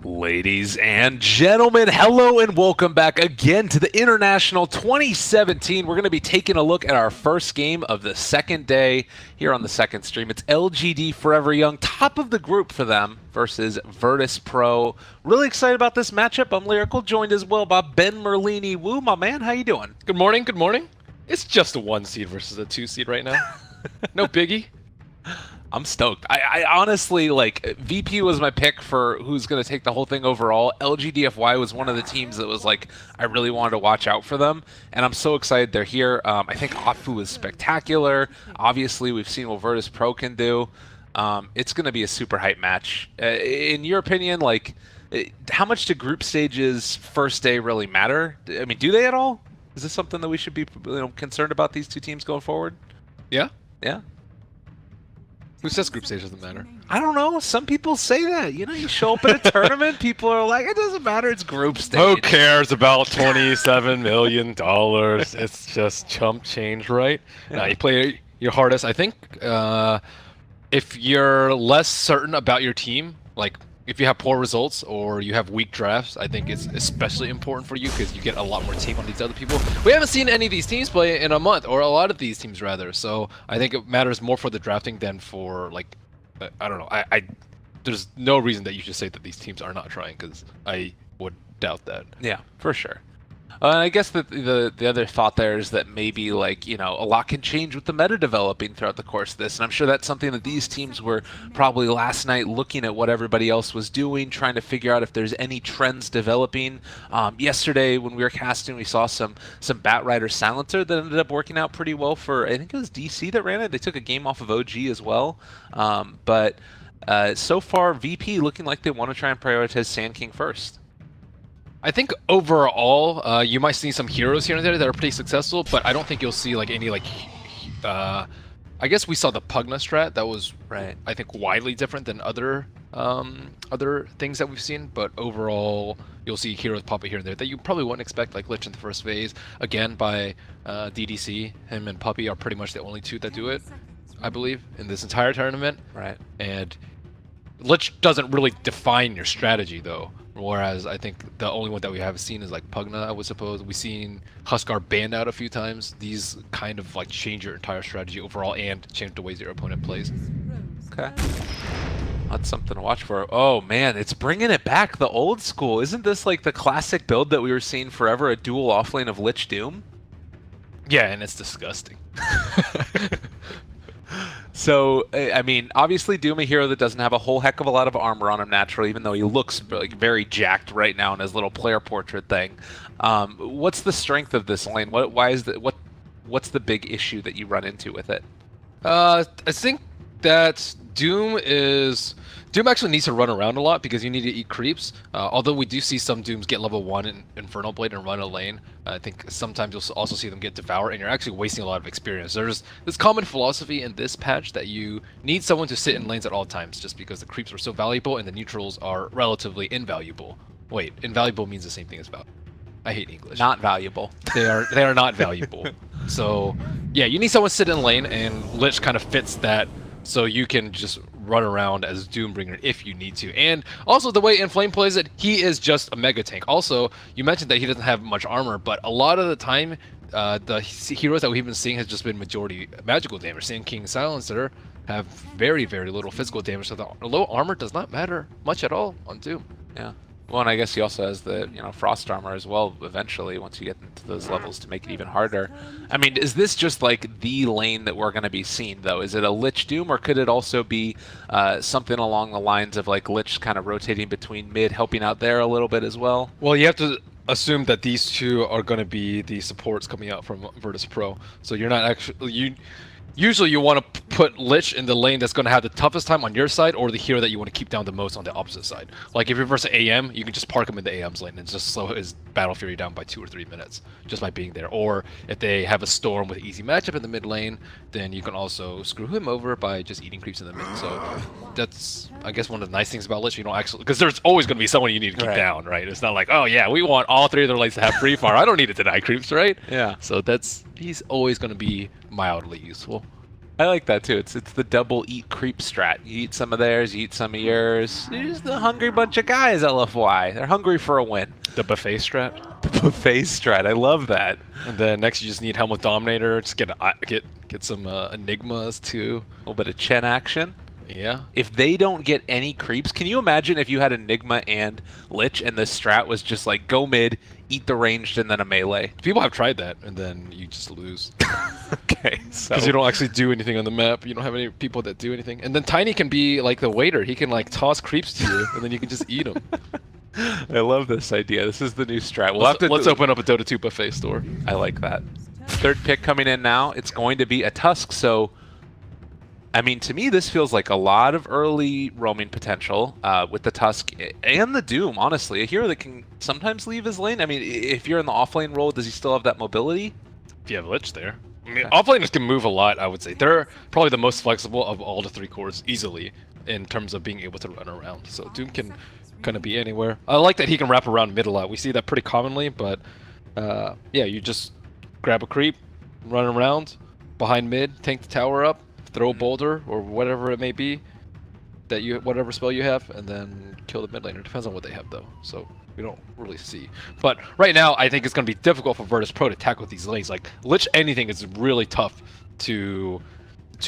Ladies and gentlemen, hello and welcome back again to the International 2017. We're going to be taking a look at our first game of the second day here on the second stream. It's LGD.Forever Young, top of the group for them versus Virtus.pro. Really excited about this matchup. I'm Lyrical, joined as well by Ben Merlini. Woo, my man, how you doing? Good morning, good morning. It's just a 1 seed versus a 2 seed right now. No biggie. I'm stoked. I honestly, like, VP was my pick for who's going to take the whole thing overall. LGDFY was one of the teams that was like, I really wanted to watch out for them, and I'm so excited they're here. I think Afu is spectacular. Obviously, we've seen what Virtus.pro can do. It's going to be a super hype match. In your opinion, like, how much do group stages first day really matter? I mean, do they at all? Is this something that we should be concerned about, these two teams going forward? Yeah? Yeah? Who says group stage doesn't matter? I don't know. Some people say that. You know, you show up at a tournament, people are like, it doesn't matter, it's group stage. Who cares about $27 million? It's just chump change, right? Yeah. You play your hardest. I think if you're less certain about your team, like if you have poor results or you have weak drafts, I think it's especially important for you because you get a lot more tape on these other people. We haven't seen any of these teams play in a month, or a lot of these teams rather. So I think it matters more for the drafting than for, like, I don't know. There's no reason that you should say that these teams are not trying, because I would doubt that. Yeah, for sure. I guess the other thought there is that maybe, like, you know, a lot can change with the meta developing throughout the course of this, and I'm sure that's something that these teams were probably last night looking at what everybody else was doing, trying to figure out if there's any trends developing. Yesterday when we were casting, we saw some Batrider Silencer that ended up working out pretty well for, I think it was DC that ran it. They took a game off of OG as well, but so far VP looking like they want to try and prioritize Sand King first. I think overall, you might see some heroes here and there that are pretty successful, but I don't think you'll see like any like. I guess we saw the Pugna strat that was, right, I think, widely different than other things that we've seen. But overall, you'll see heroes pop up here and there that you probably wouldn't expect, like Lich in the first phase. Again, by DDC, him and Puppy are pretty much the only two that do it, I believe, in this entire tournament. Right. And Lich doesn't really define your strategy though. Whereas I think the only one that we haven't seen is like Pugna, I would suppose. We've seen Huskar banned out a few times. These kind of like change your entire strategy overall and change the ways your opponent plays. Okay. That's something to watch for. Oh man, it's bringing it back, the old school. Isn't this like the classic build that we were seeing forever, a dual offlane of Lich Doom? Yeah, and it's disgusting. So, I mean, obviously Doom, a hero that doesn't have a whole heck of a lot of armor on him naturally, even though he looks like very jacked right now in his little player portrait thing. What's the strength of this lane? What's the big issue that you run into with it? I think that Doom actually needs to run around a lot because you need to eat creeps. Although we do see some Dooms get level 1 in Infernal Blade and run a lane. I think sometimes you'll also see them get Devour, and you're actually wasting a lot of experience. There's this common philosophy in this patch that you need someone to sit in lanes at all times just because the creeps are so valuable and the neutrals are relatively invaluable. Wait, invaluable means the same thing as valuable. I hate English. Not valuable. They are not valuable. So yeah, you need someone to sit in lane, and Lich kind of fits that. So you can just run around as Doombringer if you need to. And also the way Inflame plays it, he is just a mega tank. Also, you mentioned that he doesn't have much armor, but a lot of the time, the heroes that we've been seeing has just been majority magical damage. Sand King, Silencer have very, very little physical damage, so the low armor does not matter much at all on Doom. Yeah. Well, and I guess he also has the, you know, frost armor as well eventually once you get into those levels to make it even harder. I mean, is this just like the lane that we're going to be seeing though? Is it a Lich Doom, or could it also be something along the lines of like Lich kind of rotating between mid, helping out there a little bit as well? Well, you have to assume that these two are going to be the supports coming out from Virtus.pro. So you're not actually usually you want to put Lich in the lane that's going to have the toughest time on your side, or the hero that you want to keep down the most on the opposite side. Like if you're versus AM, you can just park him in the AM's lane and just slow his Battle Fury down by 2 or 3 minutes just by being there. Or if they have a Storm with easy matchup in the mid lane, then you can also screw him over by just eating creeps in the mid. So that's, I guess, one of the nice things about Lich. You don't actually, because there's always going to be someone you need to keep down, right? It's not like, oh yeah, we want all 3 of their lanes to have free fire. I don't need to deny creeps, right? Yeah. So he's always going to be mildly useful. I like that too. It's the double eat creep strat. You eat some of theirs, you eat some of yours. You're just a hungry bunch of guys, LFY. They're hungry for a win. The buffet strat. The buffet strat. I love that. And then next you just need Helmet Dominator. Just get some Enigmas too. A little bit of Chen action. Yeah. If they don't get any creeps, can you imagine if you had Enigma and Lich and the strat was just like go mid, eat the ranged, and then a melee? People have tried that, and then you just lose. Okay, so Because you don't actually do anything on the map. You don't have any people that do anything. And then Tiny can be like the waiter. He can like toss creeps to you, and then you can just eat them. I love this idea. This is the new strat. Let's open up a Dota 2 buffet store. I like that. Third pick coming in now. It's going to be a Tusk, so I mean, to me, this feels like a lot of early roaming potential with the Tusk and the Doom, honestly. A hero that can sometimes leave his lane. I mean, if you're in the offlane role, does he still have that mobility? If you have Lich there. I mean, offlaners can move a lot, I would say. They're probably the most flexible of all the 3 cores, easily, in terms of being able to run around. So Doom can kind of be anywhere. I like that he can wrap around mid a lot. We see that pretty commonly, but yeah, you just grab a creep, run around, behind mid, tank the tower up, throw a boulder or whatever it may be, whatever spell you have, and then kill the mid laner. Depends on what they have though, so we don't really see. But right now, I think it's going to be difficult for Virtus.pro to tackle these lanes. Like Lich anything is really tough to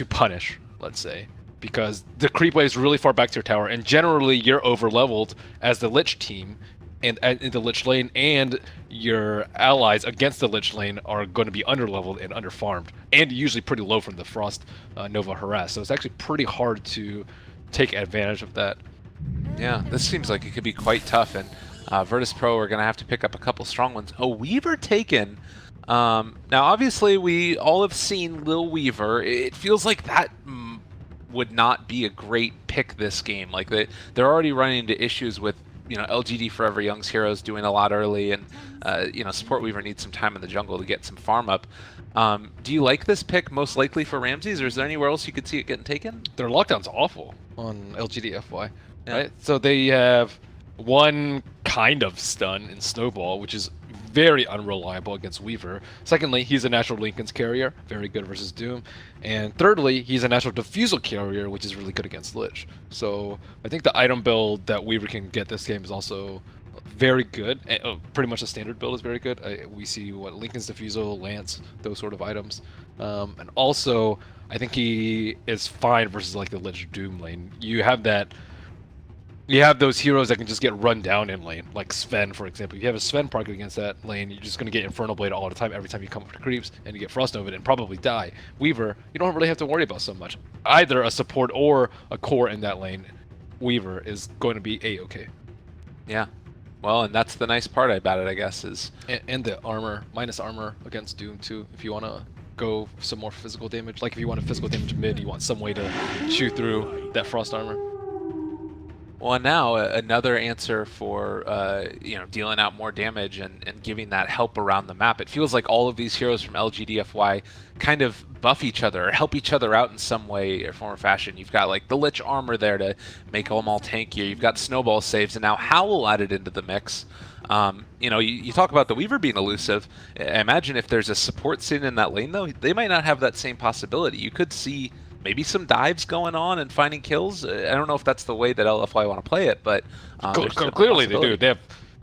punish, let's say, because the creep wave is really far back to your tower, and generally you're over leveled as the Lich team. And in the Lich lane, and your allies against the Lich lane are going to be underleveled and underfarmed, and usually pretty low from the Frost Nova harass. So it's actually pretty hard to take advantage of that. Yeah, this seems like it could be quite tough, and Virtus.pro are going to have to pick up a couple strong ones. Oh, Weaver taken. Now, obviously, we all have seen Lil Weaver. It feels like that would not be a great pick this game. Like they're already running into issues with LGD.Forever Young's heroes doing a lot early, and Support Weaver needs some time in the jungle to get some farm up. Do you like this pick most likely for Ramses, or is there anywhere else you could see it getting taken? Their lockdown's awful on LGD.FY, Yeah. right? So they have one kind of stun in Snowball, which is very unreliable against Weaver. Secondly, he's a natural Lincoln's carrier, very good versus Doom. And thirdly, he's a natural Diffusal carrier, which is really good against Lich. So I think the item build that Weaver can get this game is also very good. Pretty much the standard build is very good. We see Lincoln's Diffusal, Lance, those sort of items. And also, I think he is fine versus like the Lich Doom lane. You have those heroes that can just get run down in lane, like Sven, for example. If you have a Sven proc against that lane, you're just going to get Infernal Blade all the time, every time you come up to creeps, and you get Frost Nova and probably die. Weaver, you don't really have to worry about so much. Either a support or a core in that lane, Weaver is going to be A-okay. Yeah. Well, and that's the nice part about it, I guess, is... And the armor, minus armor against Doom, too, if you want to go some more physical damage. Like, if you want a physical damage mid, you want some way to chew through that Frost armor. Well, now another answer for dealing out more damage and giving that help around the map. It feels like all of these heroes from LGD.FY kind of buff each other or help each other out in some way or form or fashion. You've got like the Lich armor there to make them all tankier. You've got Snowball saves, and now Howl added into the mix. You talk about the Weaver being elusive. Imagine if there's a support sitting in that lane, though, they might not have that same possibility. You could see maybe some dives going on and finding kills. I don't know if that's the way that LFY want to play it, but clearly they do. They have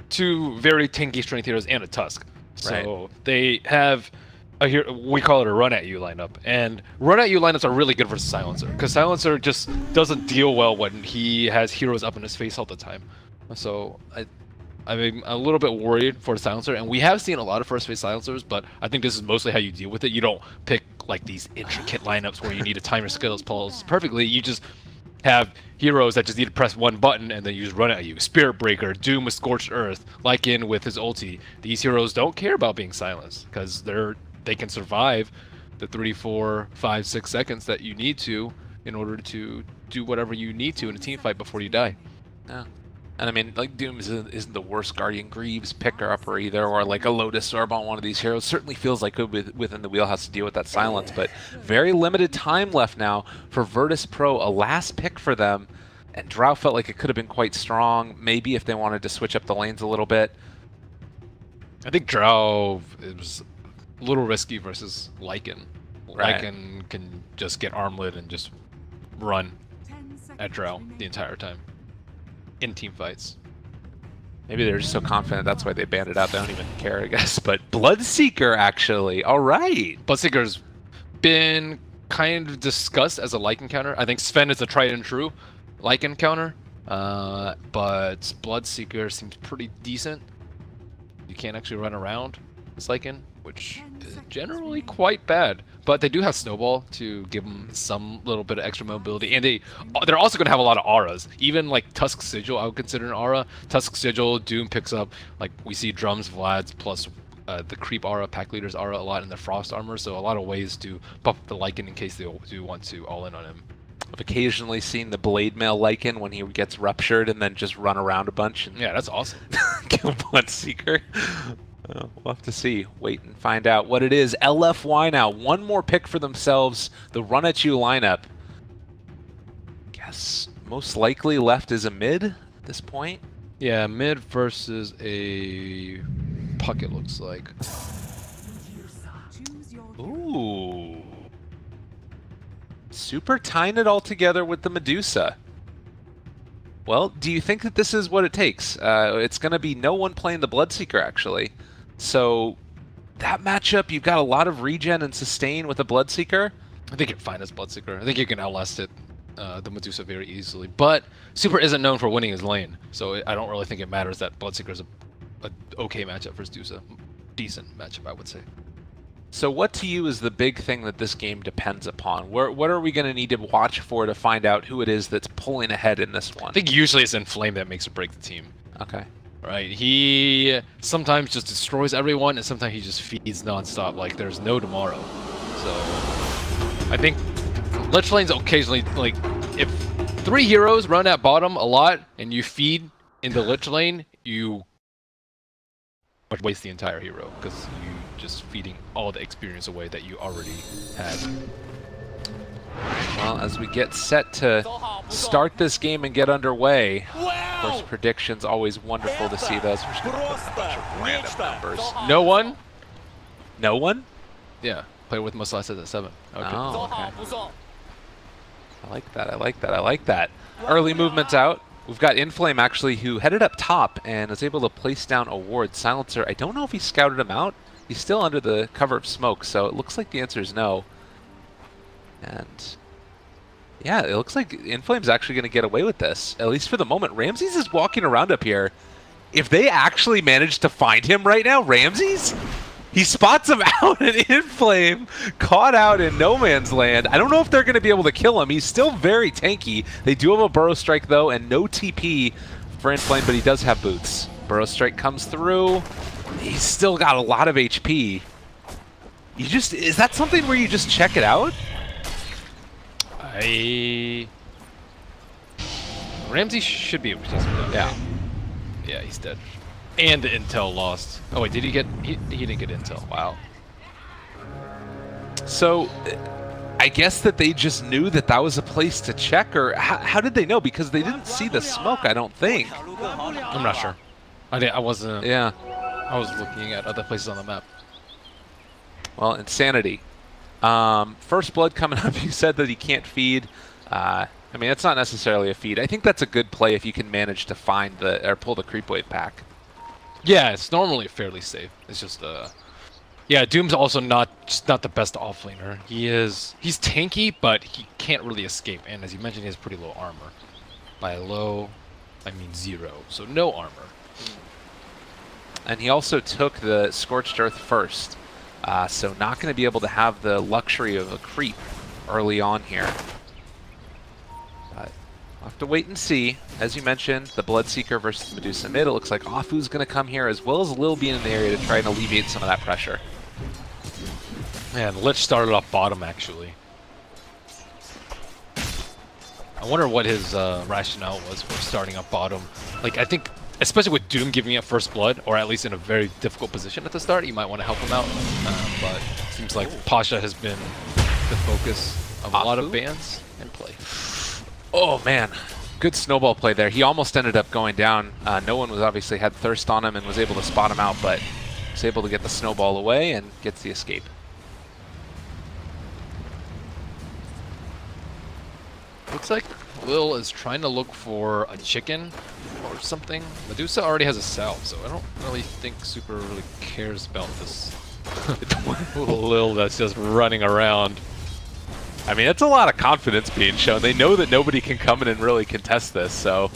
2 very tanky strength heroes and a Tusk. So right. They have a hero, we call it a run at you lineup. And run at you lineups are really good versus Silencer, because Silencer just doesn't deal well when he has heroes up in his face all the time. So I'm a little bit worried for the Silencer, and we have seen a lot of first phase Silencers, but I think this is mostly how you deal with it. You don't pick like these intricate lineups where you need to time your skills pulls perfectly. You just have heroes that just need to press one button and then you just run at you. Spirit Breaker, Doom with Scorched Earth, Lycan with his ulti. These heroes don't care about being silenced because they can survive the 3, 4, 5, 6 seconds that you need to in order to do whatever you need to in a team fight before you die. Yeah. And I mean, like, Doom isn't the worst Guardian Greaves picker-upper either, or like a Lotus Orb on one of these heroes. Certainly feels like good within the wheelhouse to deal with that silence, but very limited time left now for Virtus.pro, a last pick for them. And Drow felt like it could have been quite strong, maybe if they wanted to switch up the lanes a little bit. I think Drow, it was a little risky versus Lycan. Right. Lycan can just get armlet and just run at Drow the entire time in team fights. Maybe they're just so confident that's why they banned it out. They don't even care, I guess. But Bloodseeker, actually. All right. Bloodseeker's been kind of discussed as a Lycan counter. I think Sven is a tried and true Lycan counter, but Bloodseeker seems pretty decent. You can't actually run around as Lycan, which is generally quite bad. But they do have Snowball to give them some little bit of extra mobility, and they're also going to have a lot of auras. Even like Tusk Sigil, I would consider an aura. Tusk Sigil, Doom picks up, like we see Drums, Vlad's, plus the Creep aura, Pack Leader's aura a lot in the Frost armor, so a lot of ways to buff the Lycan in case they do want to all in on him. I've occasionally seen the Blade Mail Lycan when he gets ruptured and then just run around a bunch. And Yeah, that's awesome. kill Bloodseeker. We'll have to see. Wait and find out what it is. LFY now. One more pick for themselves. The Run At You lineup. Guess most likely left is a mid at this point. Yeah, mid versus a puck, it looks like. Ooh. Super tying it all together with the Medusa. Well, do you think that this is what it takes? It's going to be no one playing the Bloodseeker, actually. So, that matchup, you've got a lot of regen and sustain with a Bloodseeker. I think you're fine as Bloodseeker. I think you can outlast it, the Medusa, very easily. But Super isn't known for winning his lane, so I don't really think it matters that Bloodseeker is a okay matchup for Medusa. Decent matchup, I would say. So what to you is the big thing that this game depends upon? What are we going to need to watch for to find out who it is that's pulling ahead in this one? I think usually it's Inflame that makes or break the team. Okay. Right, he sometimes just destroys everyone, and sometimes he just feeds nonstop, like there's no tomorrow. So, I think Lich lanes occasionally, like, if 3 heroes run at bottom a lot, and you feed in the Lich lane, you waste the entire hero, because you just feeding all the experience away that you already had. Well, as we get set to start this game and get underway, of course, predictions always wonderful to see those. We're just going to put in a bunch of random numbers. No one? No one? Yeah, play with most last at 7. Okay. Oh, okay. I like that, I like that, I like that. Early movements out. We've got Inflame, actually, who headed up top and was able to place down a ward. Silencer, I don't know if he scouted him out. He's still under the cover of smoke, so it looks like the answer is no. And yeah, it looks like Inflame's actually going to get away with this, at least for the moment. Ramses is walking around up here. If they actually manage to find him right now, Ramses, he spots him out, and Inflame caught out in no man's land. I don't know if they're going to be able to kill him. He's still very tanky. They do have a Burrow Strike, though, and no TP for Inflame, but he does have boots. Burrow Strike comes through. He's still got a lot of HP. Is that something where you just check it out? Ramsey should be able to take some damage. Yeah. Yeah, he's dead. And the intel lost. Oh wait, did he get? He didn't get intel. Wow. So, I guess that they just knew that that was a place to check, or how did they know? Because they didn't see the smoke, I don't think. I'm not sure. I wasn't. Yeah. I was looking at other places on the map. Well, Insanity. First Blood coming up, you said that he can't feed. I mean, it's not necessarily a feed. I think that's a good play if you can manage to find or pull the Creep Wave pack. Yeah, it's normally fairly safe. It's just yeah, Doom's also just not the best offlaner. He's tanky, but he can't really escape. And as you mentioned, he has pretty low armor. By low, I mean 0, so no armor. And he also took the Scorched Earth first, so not going to be able to have the luxury of a creep early on here. But we'll have to wait and see. As you mentioned, the Bloodseeker versus Medusa mid. It looks like Afu's going to come here, as well as Lil being in the area to try and alleviate some of that pressure. Man, Lich started off bottom, actually. I wonder what his rationale was for starting up bottom. Like, I think, especially with Doom giving up First Blood, or at least in a very difficult position at the start, you might want to help him out. But it seems like Pasha has been the focus of a lot of bans and play. Oh, man. Good snowball play there. He almost ended up going down. No one was obviously had thirst on him and was able to spot him out, but was able to get the snowball away and gets the escape. Looks like Lil is trying to look for a chicken or something. Medusa already has a salve, so I don't really think Super really cares about this. Lil that's just running around. I mean, it's a lot of confidence being shown. They know that nobody can come in and really contest this, so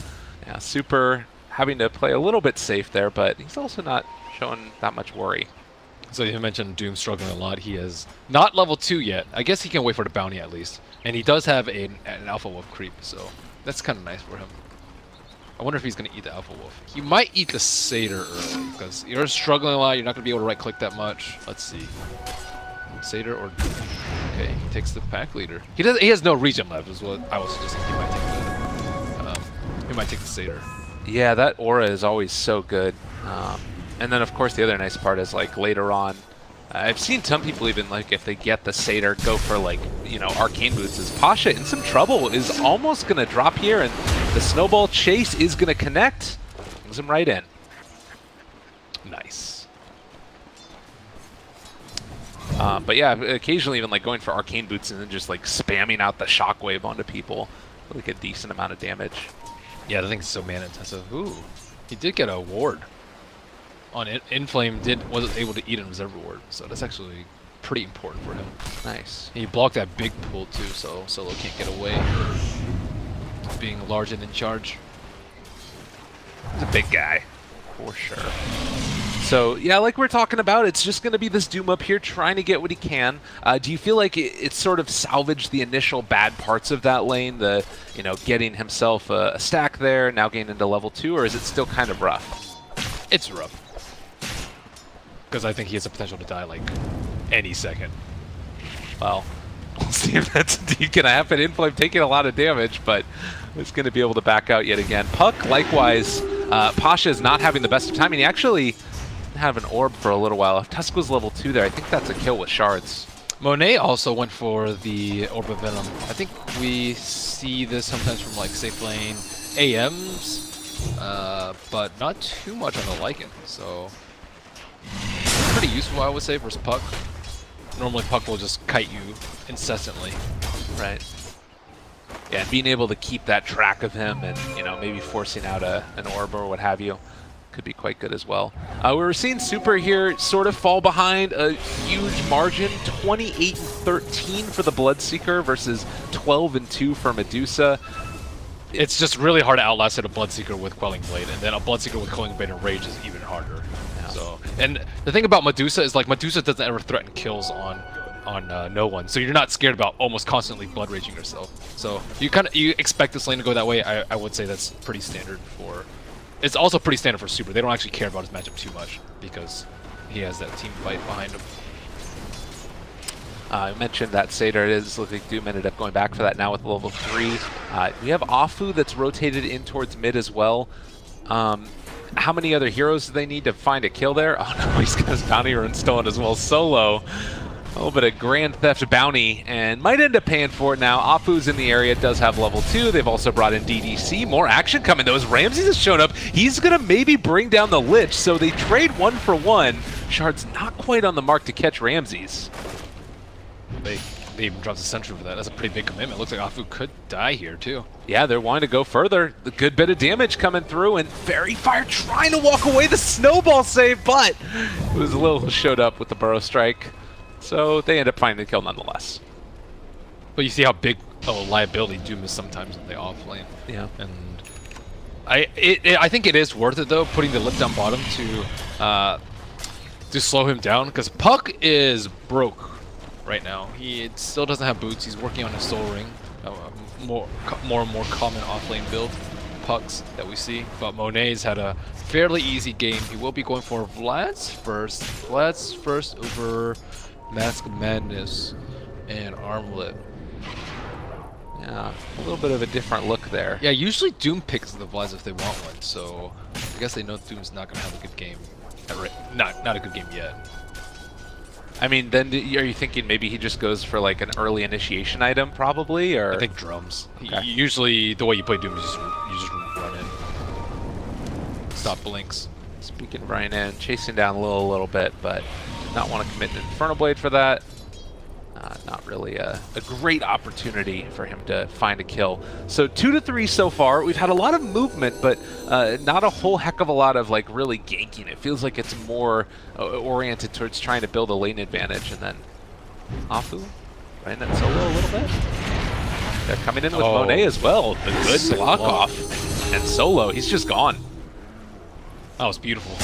yeah, Super having to play a little bit safe there, but he's also not showing that much worry. So you mentioned Doom struggling a lot. He is not level 2 yet. I guess he can wait for the bounty at least. And he does have an Alpha Wolf creep, so that's kind of nice for him. I wonder if he's going to eat the Alpha Wolf. He might eat the Satyr early, because you're struggling a lot. You're not going to be able to right-click that much. Let's see. Satyr or Doom? Okay, he takes the pack leader. He has no regen left, is what I was suggesting. He might take the Satyr. Yeah, that aura is always so good. And then, of course, the other nice part is, like, later on, I've seen some people even, like, if they get the Satyr, go for, like, you know, Arcane Boots. As Pasha, in some trouble, is almost going to drop here, and the Snowball Chase is going to connect. Brings him right in. Nice. But yeah, occasionally even, like, going for Arcane Boots and then just, like, spamming out the Shockwave onto people. Like, a decent amount of damage. Yeah, the thing's so mana intensive. Ooh, he did get a ward. On it, Inflame wasn't able to eat a reserve ward, so that's actually pretty important for him. Nice. He blocked that big pull too, so Solo can't get away. Being large and in charge. He's a big guy, for sure. So yeah, like we're talking about, it's just going to be this Doom up here trying to get what he can. Do you feel like it's sort of salvaged the initial bad parts of that lane, the getting himself a stack there, now getting into level 2, or is it still kind of rough? It's rough. Because I think he has the potential to die like any second. Well, we'll see if that's indeed going to happen. Inflame taking a lot of damage, but it's going to be able to back out yet again. Puck, likewise, Pasha is not having the best of time. And he actually didn't have an orb for a little while. If Tusk was level 2 there, I think that's a kill with shards. Monet also went for the Orb of Venom. I think we see this sometimes from like safe lane AMs, but not too much on the Lycan. So pretty useful, I would say, versus Puck. Normally Puck will just kite you incessantly. Right. Yeah, and being able to keep that track of him and, maybe forcing out an orb or what have you could be quite good as well. We were seeing Super here sort of fall behind a huge margin, 28-13 for the Bloodseeker versus 12-2 for Medusa. It's just really hard to outlast a Bloodseeker with Quelling Blade, and then a Bloodseeker with Quelling Blade and Rage is even harder. Yeah. So, and the thing about Medusa is like Medusa doesn't ever threaten kills on no one, so you're not scared about almost constantly blood raging yourself. So you expect this lane to go that way. I would say that's pretty standard for. It's also pretty standard for Super. They don't actually care about his matchup too much because he has that team fight behind him. I mentioned that Satyr. It is looking like Doom ended up going back for that now with level 3. We have Afu that's rotated in towards mid as well. How many other heroes do they need to find a kill there? Oh no, he's got his bounty rune stolen as well. Solo. A little bit of Grand Theft bounty, and might end up paying for it now. Afu's in the area, does have level 2. They've also brought in DDC. More action coming, though, as Ramses has shown up. He's going to maybe bring down the Lich, so they trade 1 for 1. Shard's not quite on the mark to catch Ramses. They even dropped the sentry for that. That's a pretty big commitment. Looks like Afu could die here, too. Yeah, they're wanting to go further. The good bit of damage coming through, and Fairy Fire trying to walk away. The snowball save, but it was a little showed up with the Burrow Strike. So they end up finding the kill nonetheless. But you see how big a liability Doom is sometimes in the off lane. Yeah. And I think it is worth it though, putting the lift down bottom to slow him down, because Puck is broke right now. He still doesn't have boots. He's working on his Soul Ring, more and more common off lane build Pucks that we see. But Monet's had a fairly easy game. He will be going for Vlad's first. Vlad's first over Mask of Madness and Armlet. Yeah, a little bit of a different look there. Yeah, usually Doom picks the Vlads if they want one, so I guess they know Doom's not going to have a good game. Not a good game yet. I mean, then are you thinking maybe he just goes for like an early initiation item, probably, or? I think drums. Okay. Usually, the way you play Doom is you just run in. Stop blinks. Speaking Brian in, chasing down a little bit, but did not want to commit an Infernal Blade for that. Not really a great opportunity for him to find a kill. So 2 to 3 so far. We've had a lot of movement, but not a whole heck of a lot of like really ganking. It feels like it's more oriented towards trying to build a lane advantage. And then Afu right that solo a little bit. They're coming in with Monet as well. The good block off. And solo, he's just gone. That was beautiful.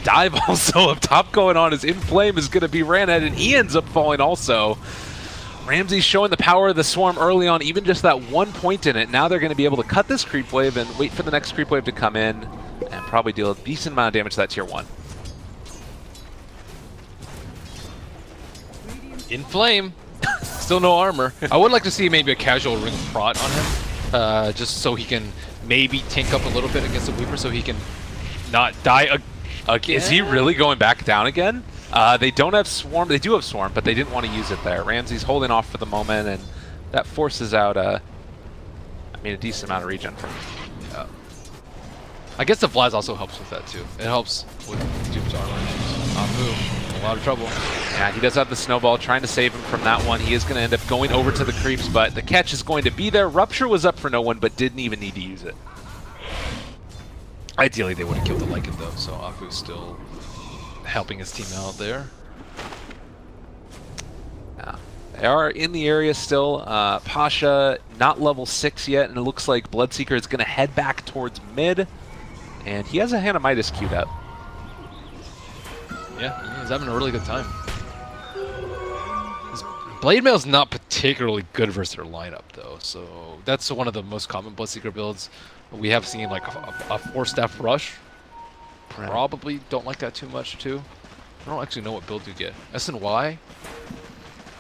Dive also up top going on as Inflame is going to be ran at, and he ends up falling also. Ramsey's showing the power of the Swarm early on, even just that 1 point in it. Now they're going to be able to cut this creep wave and wait for the next creep wave to come in and probably deal a decent amount of damage to that tier 1. Inflame. Still no armor. I would like to see maybe a casual ring prod on him, just so he can maybe tank up a little bit against the Weaver so he can not die again. Is he really going back down again? They don't have Swarm. They do have Swarm, but they didn't want to use it there. Ramsey's holding off for the moment, and that forces out a decent amount of regen from him. I guess the Vlad also helps with that too. It helps with Doom's armor issues. Afu in a lot of trouble. Yeah, he does have the snowball, trying to save him from that one. He is going to end up going over to the creeps, but the catch is going to be there. Rupture was up for no one, but didn't even need to use it. Ideally, they would have killed the Lycan though, so Afu's still helping his team out there. Yeah, they are in the area still. Pasha not level 6 yet, and it looks like Bloodseeker is going to head back towards mid, and he has a Hannah Midas queued up. Yeah, he's having a really good time. Blade Mail's not particularly good versus their lineup though, so that's one of the most common Bloodseeker builds. We have seen like a 4-staff rush. Probably don't like that too much too. I don't actually know what build you get. SNY?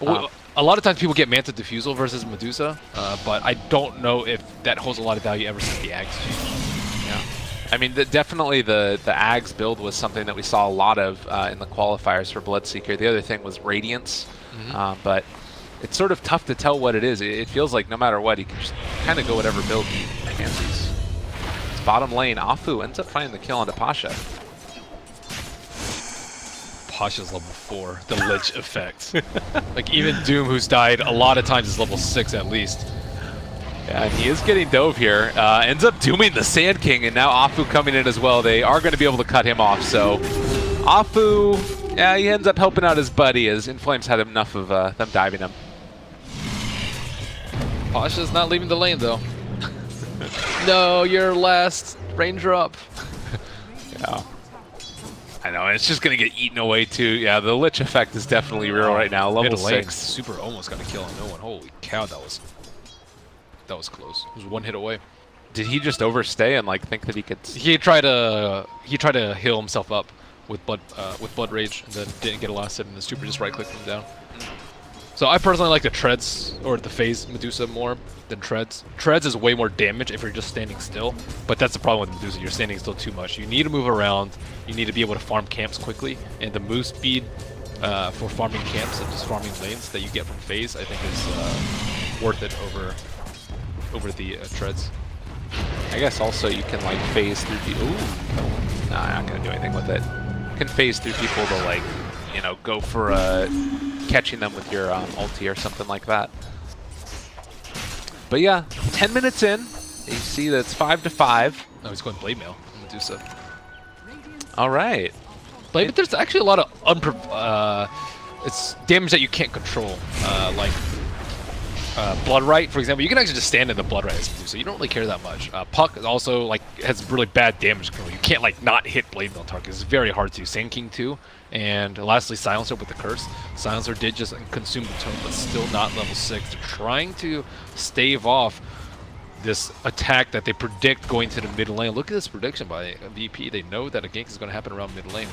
A lot of times people get Manta Diffusal versus Medusa, but I don't know if that holds a lot of value ever since the Ags changed. Yeah. I mean, definitely the Ags build was something that we saw a lot of in the qualifiers for Bloodseeker. The other thing was Radiance, but it's sort of tough to tell what it is. It feels like no matter what, he can just kind of go whatever build he fancies. Bottom lane, Afu ends up finding the kill onto Pasha. Pasha's level 4, the Lich effect. Like even Doom, who's died a lot of times, is level 6 at least. Yeah, and he is getting dove here. Ends up dooming the Sand King, and now Afu coming in as well. They are going to be able to cut him off, so Afu, yeah, he ends up helping out his buddy as Inflame's had enough of them diving him. Pasha's not leaving the lane though. No, your last ranger up. Yeah. I know, it's just going to get eaten away too. Yeah, the Lich effect is definitely real right now. Level 6. Super almost got a kill on no one. Holy cow, that was close. It was one hit away. Did he just overstay and like think that he could? He tried to heal himself up with blood rage, and then didn't get a last hit, and the super just right clicked him down. So I personally like the Treads or the Phase Medusa more than Treads. Treads is way more damage if you're just standing still, but that's the problem with Medusa. You're standing still too much. You need to move around. You need to be able to farm camps quickly, and the move speed for farming camps and just farming lanes that you get from Phase, I think, is worth it over the Treads. I guess also you can like phase through people. Ooh, nah, I'm not gonna do anything with it. You can phase through people to like, you know, go for catching them with your ulti or something like that. But yeah, 10 minutes in, you see that it's 5 to 5. Oh, he's going Blade Mail, Medusa. All right. Blade, but there's actually a lot of it's damage that you can't control, like Blood Right, for example. You can actually just stand in the Blood Right as Medusa. You don't really care that much. Puck is also like has really bad damage control. You can't like not hit Blade Mail targets. It's very hard to. Sand King too. And lastly, Silencer with the Curse. Silencer did just consume the tome, but still not level 6. They're trying to stave off this attack that they predict going to the mid lane. Look at this prediction by VP. They know that a gank is going to happen around mid lane.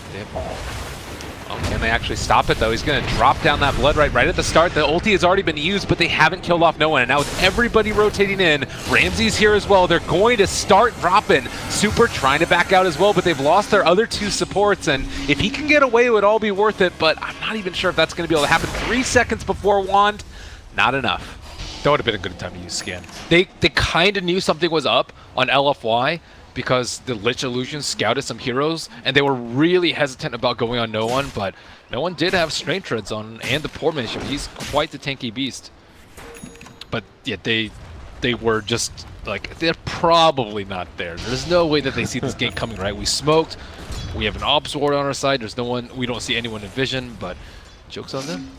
Can they actually stop it though? He's going to drop down that Blood right at the start. The ulti has already been used, but they haven't killed off no one. And now with everybody rotating in, Ramsey's here as well. They're going to start dropping. Super trying to back out as well, but they've lost their other 2 supports. And if he can get away, it would all be worth it. But I'm not even sure if that's going to be able to happen. 3 seconds before Wand, not enough. That would have been a good time to use Scan. They kind of knew something was up on LFY because the Lich Illusion scouted some heroes, and they were really hesitant about going on no one, but No one did have strength treads on, and the poor manship. He's quite the tanky beast. But yeah, they were just like, they're probably not there. There's no way that they see this game coming, right? We smoked. We have an ops ward on our side. There's no one. We don't see anyone in vision, but joke's on them.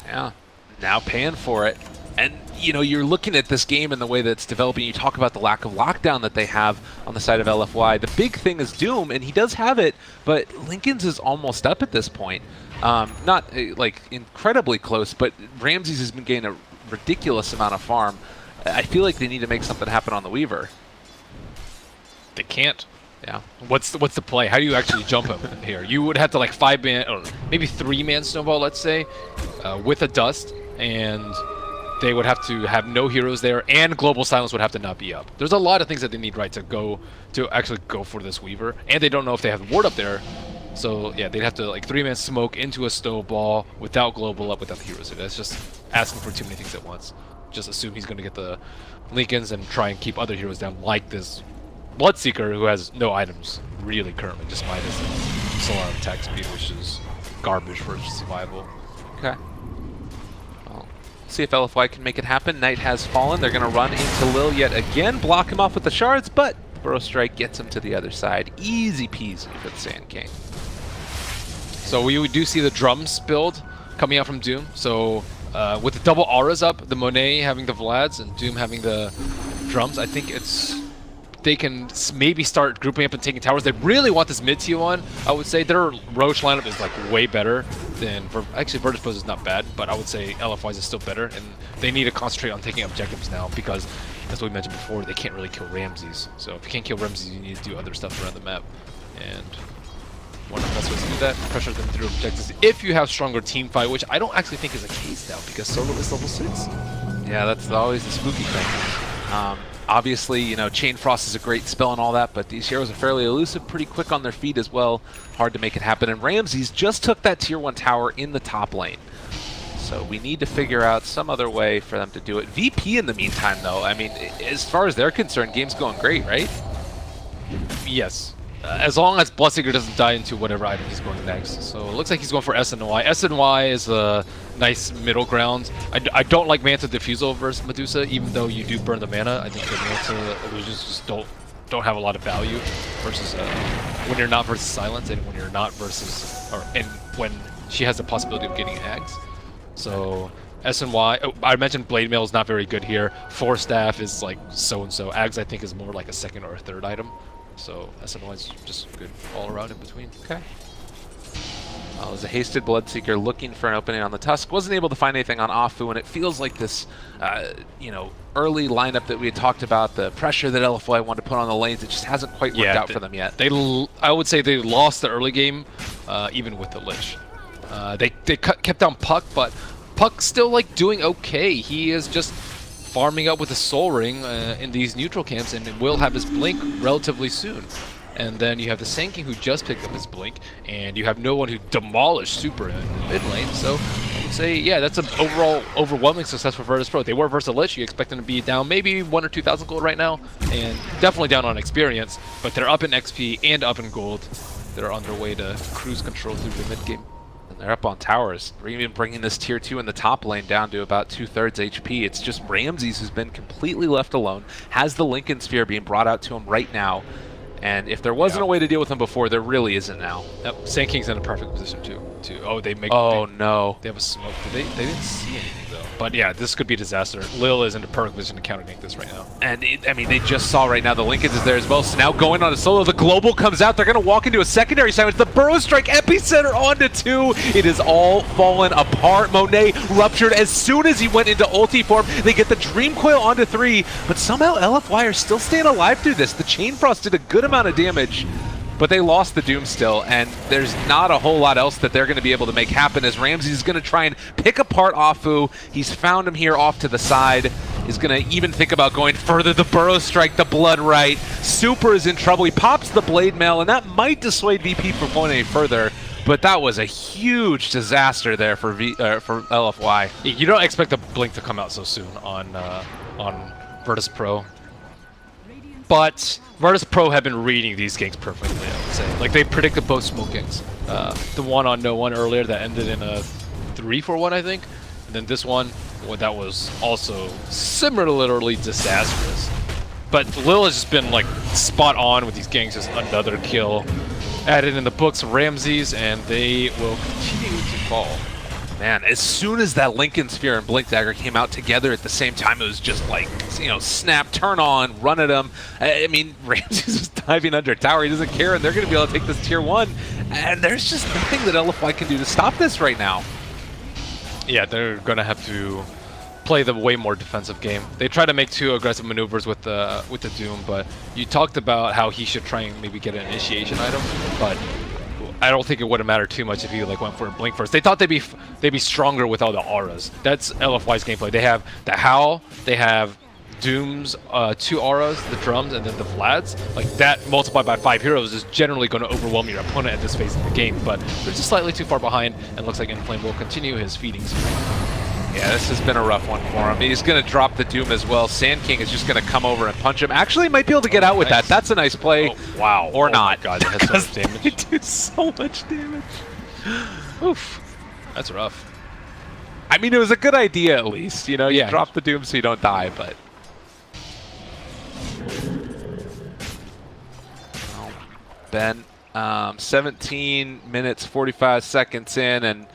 Yeah, now paying for it. And, you know, you're looking at this game and the way that it's developing. You talk about the lack of lockdown that they have on the side of LFY. The big thing is Doom, and he does have it, but Lincoln's is almost up at this point. Not, like, incredibly close, but Ramses has been getting a ridiculous amount of farm. I feel like they need to make something happen on the Weaver. They can't. Yeah. What's the play? How do you actually jump him here? You would have to, like, 5-man, or maybe 3-man snowball, let's say, with a dust, and they would have to have no heroes there, and global silence would have to not be up. There's a lot of things that they need, right, to actually go for this Weaver, and they don't know if they have the ward up there. So yeah, they'd have to like 3-man smoke into a snowball without global up, without the heroes. That's just asking for too many things at once. Just assume he's going to get the Lincolns and try and keep other heroes down, like this Bloodseeker who has no items really currently, just minus Solar attack speed, which is garbage for survival. Okay. See if LFY can make it happen. Knight has fallen. They're going to run into Lil yet again, block him off with the shards, but Burrow Strike gets him to the other side. Easy peasy for the Sand King. So we do see the drums build coming out from Doom. So with the double auras up, the Monet having the Vlads and Doom having the drums, I think they can maybe start grouping up and taking towers. They really want this mid T1. I would say their Roach lineup is like way better than actually Virtus.pro is not bad, but I would say LFY's is still better, and they need to concentrate on taking objectives now because, as we mentioned before, they can't really kill Ramses. So if you can't kill Ramses, you need to do other stuff around the map, and one of the best ways to do that, pressure them through objectives if you have stronger team fight, which I don't actually think is the case now because Solo is level 6. Yeah, that's always the spooky thing. Obviously, you know, Chain Frost is a great spell and all that, but these heroes are fairly elusive, pretty quick on their feet as well. Hard to make it happen. And Ramses just took that tier 1 tower in the top lane. So we need to figure out some other way for them to do it. VP in the meantime, though, I mean, as far as they're concerned, game's going great, right? Yes. As long as Bloodseeker doesn't die into whatever item he's going next. So it looks like he's going for SNY. SNY is a nice middle ground. I don't like Manta Diffusal versus Medusa, even though you do burn the mana. I think the Manta illusions just don't have a lot of value versus when you're not versus Silence and when you're not versus, and when she has the possibility of getting Ags. So SNY, I mentioned Blade Mail is not very good here. Force Staff is like so-and-so. Ags I think is more like a second or a third item. So SNY is just good all around in between. Okay. Well, as a hasted Bloodseeker looking for an opening on the Tusk, wasn't able to find anything on Afu, and it feels like this, you know, early lineup that we had talked about, the pressure that LFY wanted to put on the lanes, it just hasn't quite worked out for them yet. I would say they lost the early game, even with the Lich. They kept down Puck, but Puck's still like doing okay. He is just farming up with a Soul Ring in these neutral camps, and will have his Blink relatively soon. And then you have the Sand King who just picked up his Blink, and you have no one who demolished Super in the mid lane. So I would say, yeah, that's an overall overwhelming success for Virtus.pro. They were versus Lich. You expect them to be down maybe 1,000 or 2,000 gold right now, and definitely down on experience, but they're up in XP and up in gold. They're on their way to cruise control through the mid game. They're up on towers. We're even bringing this tier 2 in the top lane down to about 2/3 HP. It's just Ramses who's been completely left alone, has the Lincoln Sphere being brought out to him right now. And if there wasn't a way to deal with him before, there really isn't now. Yep. Sand King's in a perfect position too. Oh, they make. Oh no! They have a smoke. They didn't see anything though. But yeah, this could be a disaster. Lil is in a perfect position to counter-gank this right now. And I mean, they just saw right now the Lincolns is there as well. So now going on a solo, the global comes out. They're going to walk into a secondary silence. The Burrow Strike epicenter onto 2. It is all fallen apart. Monet ruptured as soon as he went into ulti form. They get the Dream Coil onto 3, but somehow LFY are still staying alive through this. The Chain Frost did a good amount of damage, but they lost the Doom still, and there's not a whole lot else that they're going to be able to make happen as Ramses is going to try and pick apart Afu. He's found him here off to the side. Is going to even think about going further. The Burrow Strike, the Blood Right. Super is in trouble. He pops the Blade Mail, and that might dissuade VP from going any further. But that was a huge disaster there for LFY. You don't expect the Blink to come out so soon on Virtus.pro. But Virtus.pro have been reading these ganks perfectly, I would say. Like, they predicted both smoke ganks. The one on no one earlier that ended in a 3-for-1, I think. And then this one, well, that was also similarly disastrous. But Lil has just been like spot on with these gangs. Just another kill added in the books of Ramses, and they will continue to fall. Man, as soon as that Lincoln Sphere and Blink Dagger came out together at the same time, it was just like, you know, snap, turn on, run at him. I mean, Ramses was diving under tower. He doesn't care, and they're going to be able to take this tier 1. And there's just nothing that LFY can do to stop this right now. Yeah, they're going to have to play the way more defensive game. They try to make 2 aggressive maneuvers with the Doom, but you talked about how he should try and maybe get an initiation item, but I don't think it would have mattered too much if he like went for a blink first. They thought they'd be stronger with all the auras. That's LFY's gameplay. They have the Howl, they have Doom's 2 auras, the drums, and then the Vlads. Like that multiplied by 5 heroes is generally going to overwhelm your opponent at this phase of the game, but they're just slightly too far behind, and looks like Inflame will continue his feeding spree. Yeah, this has been a rough one for him. He's going to drop the Doom as well. Sand King is just going to come over and punch him. Actually, might be able to get out with that. That's a nice play. Oh, wow. Or not. God, that has so much damage. They do so much damage. Oof. That's rough. I mean, it was a good idea at least. You know, you Yeah. drop the Doom so you don't die, but... Well, Ben, 17 minutes, 45 seconds in, and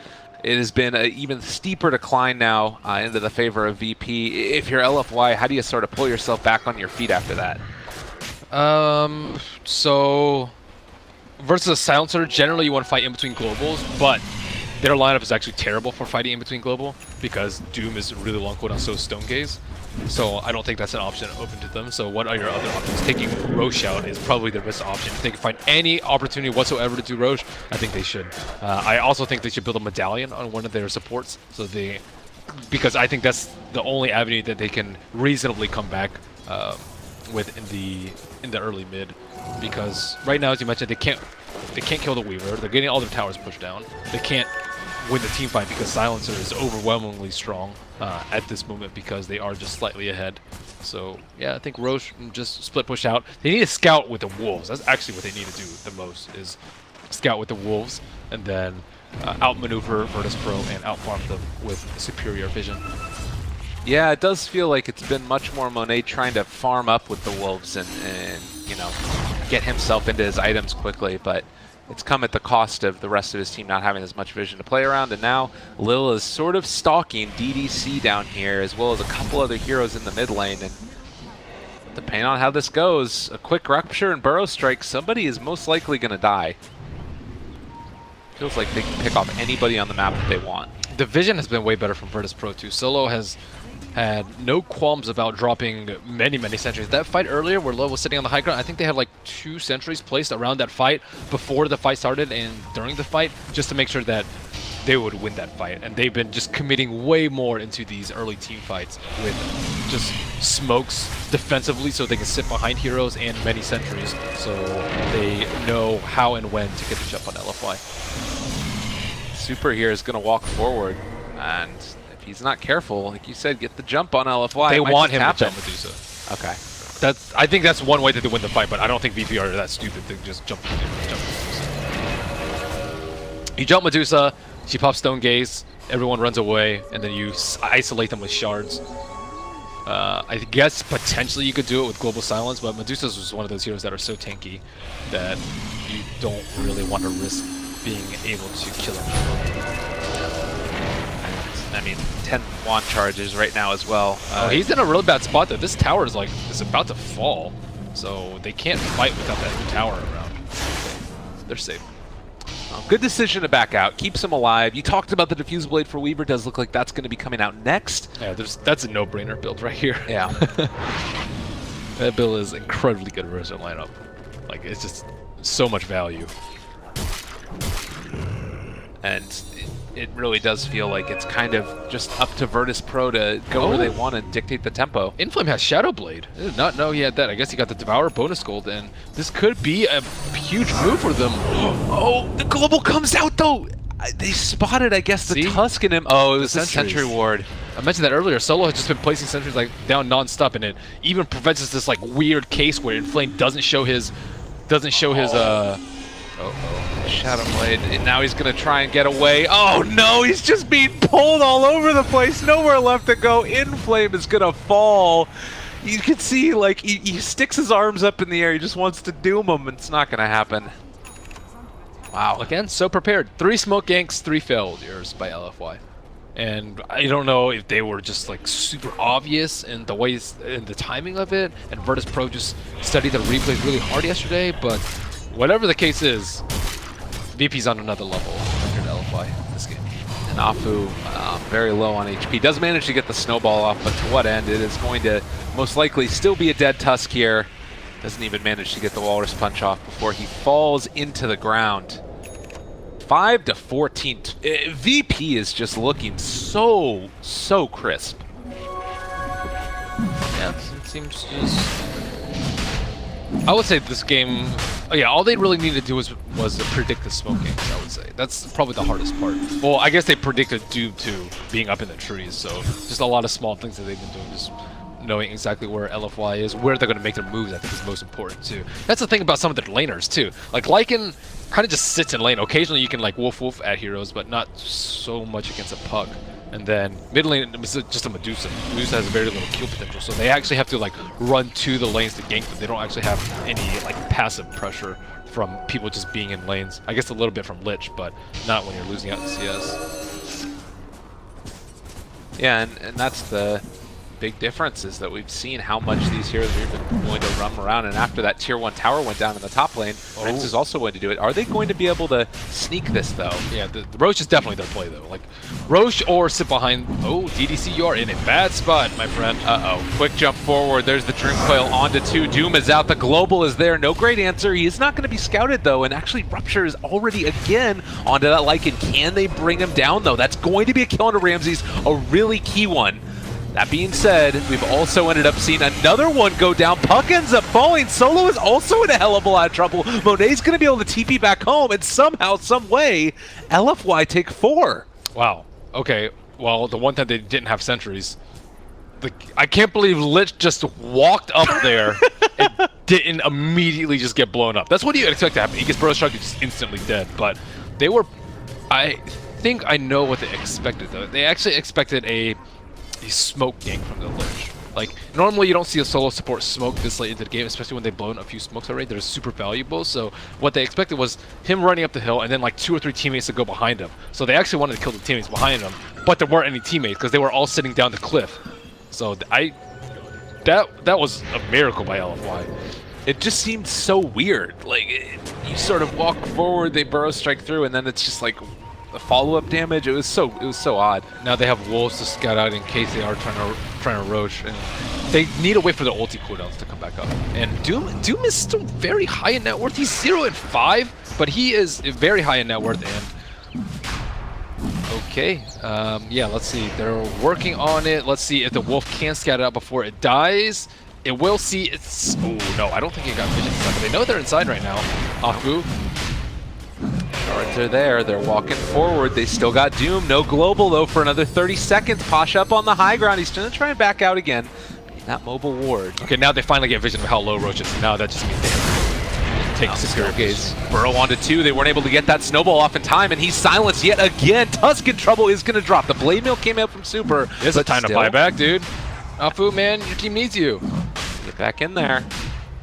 it has been an even steeper decline now into the favor of VP. If you're LFY, how do you sort of pull yourself back on your feet after that? So versus a silencer, generally you want to fight in between globals, but their lineup is actually terrible for fighting in between global because Doom is really long cooldown, so is Stone Gaze. So I don't think that's an option open to them. So what are your other options? Taking Roche out is probably their best option. If they can find any opportunity whatsoever to do Roche, I think they should. I also think they should build a medallion on one of their supports, so because I think that's the only avenue that they can reasonably come back with in the early mid. Because right now, as you mentioned, they can't kill the Weaver. They're getting all their towers pushed down. They can't win the team fight because Silencer is overwhelmingly strong at this moment because they are just slightly ahead. So yeah, I think Roche just split push out. They need to scout with the Wolves. That's actually what they need to do the most, is scout with the Wolves and then outmaneuver Virtus.pro and outfarm them with superior vision. Yeah, it does feel like it's been much more Monet trying to farm up with the Wolves and you know, get himself into his items quickly, but it's come at the cost of the rest of his team not having as much vision to play around, and now Lil is sort of stalking DDC down here, as well as a couple other heroes in the mid lane, and depending on how this goes, a quick Rupture and Burrow Strike, somebody is most likely going to die. Feels like they can pick off anybody on the map that they want. The vision has been way better from Virtus.pro too. Solo has had no qualms about dropping many sentries. That fight earlier where Lo was sitting on the high ground, I think they had like 2 sentries placed around that fight before the fight started and during the fight, just to make sure that they would win that fight. And they've been just committing way more into these early team fights with just smokes defensively so they can sit behind heroes and many sentries, so they know how and when to get the jump on LFY. Super here is going to walk forward, and if he's not careful, like you said, get the jump on LFY. They want him to jump Medusa. Okay. I think that's one way that they win the fight, but I don't think VP are that stupid to just jump Medusa. You jump Medusa, she pops Stone Gaze, everyone runs away, and then you isolate them with shards. I guess potentially you could do it with Global Silence, but Medusa's was one of those heroes that are so tanky that you don't really want to risk being able to kill him. I mean, 10 wand charges right now as well. He's in a really bad spot though. This tower is about to fall, so they can't fight without that tower around. They're safe. Good decision to back out. Keeps him alive. You talked about the Diffuse Blade for Weaver. Does look like that's going to be coming out next. Yeah, that's a no-brainer build right here. Yeah. That build is incredibly good versus lineup. Like, it's just so much value. And it really does feel like it's kind of just up to Virtus.pro to go where they want and dictate the tempo. Inflame has Shadow Blade. I did not know he had that. I guess he got the Devourer bonus gold, and this could be a huge move for them. Oh, the global comes out though. They spotted, I guess, the Tusk in him. Oh, it was the Sentry Ward. I mentioned that earlier. Solo has just been placing sentries like down non-stop, and it even prevents this like weird case where Inflame doesn't show his Shadow Blade, and now he's gonna try and get away. Oh no, he's just being pulled all over the place. Nowhere left to go. Inflame is gonna fall. You can see, like, he sticks his arms up in the air. He just wants to doom him, and it's not gonna happen. Wow. Again, so prepared. 3 smoke ganks, 3 failures by LFY. And I don't know if they were just like super obvious in the ways in the timing of it, and Virtus.pro just studied the replays really hard yesterday, but whatever the case is, VP's on another level compared to LFY in this game. And Afu, very low on HP. Does manage to get the snowball off, but to what end? It is going to most likely still be a dead Tusk here. Doesn't even manage to get the Walrus Punch off before he falls into the ground. 5 to 14. VP is just looking so crisp. Yeah, it seems just... I would say this game, yeah, all they really needed to do was to predict the smoke games, I would say. That's probably the hardest part. Well, I guess they predicted due to being up in the trees, so just a lot of small things that they've been doing, just knowing exactly where LFY is, where they're going to make their moves, I think is most important too. That's the thing about some of their laners too. Like Lycan kind of just sits in lane. Occasionally you can like wolf at heroes, but not so much against a puck. And then mid lane is just a Medusa. Medusa has very little kill potential, so they actually have to like run to the lanes to gank them. They don't actually have any like passive pressure from people just being in lanes. I guess a little bit from Lich, but not when you're losing out in CS. Yeah, and that's the big difference, is that we've seen how much these heroes are even going to run around, and after that tier 1 tower went down in the top lane, Rems is also going to do it. Are they going to be able to sneak this though? Yeah, the Roche is definitely their play though. Like Roche or sit behind. Oh, DDC, you are in a bad spot, my friend. Quick jump forward. There's the Dream Coil onto 2. Doom is out. The Global is there. No great answer. He is not going to be scouted though, and actually Rupture is already again onto that Lycan. Can they bring him down though? That's going to be a kill onto Ramses, a really key one. That being said, we've also ended up seeing another one go down. Puck ends up falling. Solo is also in a hell of a lot of trouble. Monet's going to be able to TP back home, and somehow, some way, LFY take 4. Wow. Okay. Well, the one time they didn't have sentries, I can't believe Lich just walked up there and didn't immediately just get blown up. That's what you expect to happen. He gets Burrow Strike, just instantly dead. But they were... I think I know what they expected, though. They actually expected a smoke gank from the Lich. Like, normally you don't see a solo support smoke this late into the game, especially when they've blown a few smokes already. They're super valuable, so what they expected was him running up the hill and then like 2 or 3 teammates to go behind him. So they actually wanted to kill the teammates behind him, but there weren't any teammates because they were all sitting down the cliff. So that was a miracle by LFY. It just seemed so weird. Like, you sort of walk forward, they burrow strike through, and then it's just like the follow-up damage. It was so odd. Now they have wolves to scout out in case they are trying to roach, and they need to wait for the ulti cooldowns to come back up. And Doom is still very high in net worth. He's 0 and 5, but he is very high in net worth. And okay, yeah, let's see. They're working on it. Let's see if the wolf can scout it out before it dies. It will see. It's... Oh no, I don't think it got vision stuff. They know they're inside right now. Afu. Alright, they're there. They're walking forward. They still got Doom. No global, though, for another 30 seconds. Posh up on the high ground. He's going to try and back out again. That mobile ward. Okay, now they finally get vision of how low Roach is. Now that just means they have to take superior gaze. Burrow onto 2. They weren't able to get that snowball off in time, and he's silenced yet again. Tusk in trouble is going to drop. The Blade Mill came out from Super. It's a time to buy back, dude. Afu, man, your team needs you. Get back in there.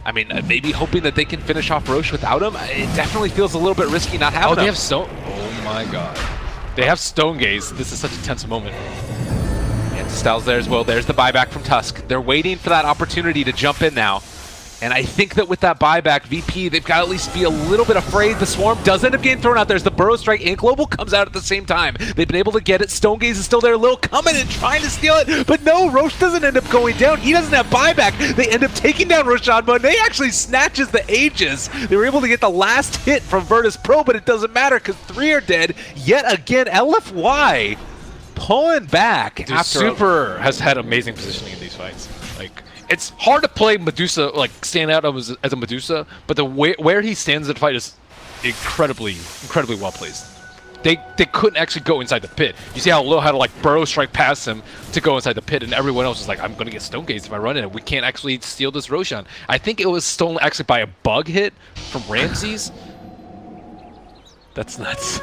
I mean, maybe hoping that they can finish off Roche without him. It definitely feels a little bit risky not having him. They have Stone... Oh my god. They have Stone Gaze. This is such a tense moment. And Styles there as well. There's the buyback from Tusk. They're waiting for that opportunity to jump in now. And I think that with that buyback, VP, they've got to at least be a little bit afraid. The Swarm does end up getting thrown out. There's the Burrow Strike, and Global comes out at the same time. They've been able to get it. Stone Gaze is still there. Lil coming and trying to steal it, but no, Roche doesn't end up going down. He doesn't have buyback. They end up taking down Roshan, but they actually snatches the Aegis. They were able to get the last hit from Virtus.pro, but it doesn't matter because 3 are dead. Yet again, LFY pulling back. Dude, Super has had amazing positioning in these fights. Like, it's hard to play Medusa, like stand out as a Medusa, but the where he stands in the fight is incredibly well placed. They couldn't actually go inside the pit. You see how Lil had to like Burrow Strike past him to go inside the pit, and everyone else was like, I'm gonna get Stone Gaze if I run it. We can't actually steal this Roshan. I think it was stolen actually by a bug hit from Ramses. That's nuts.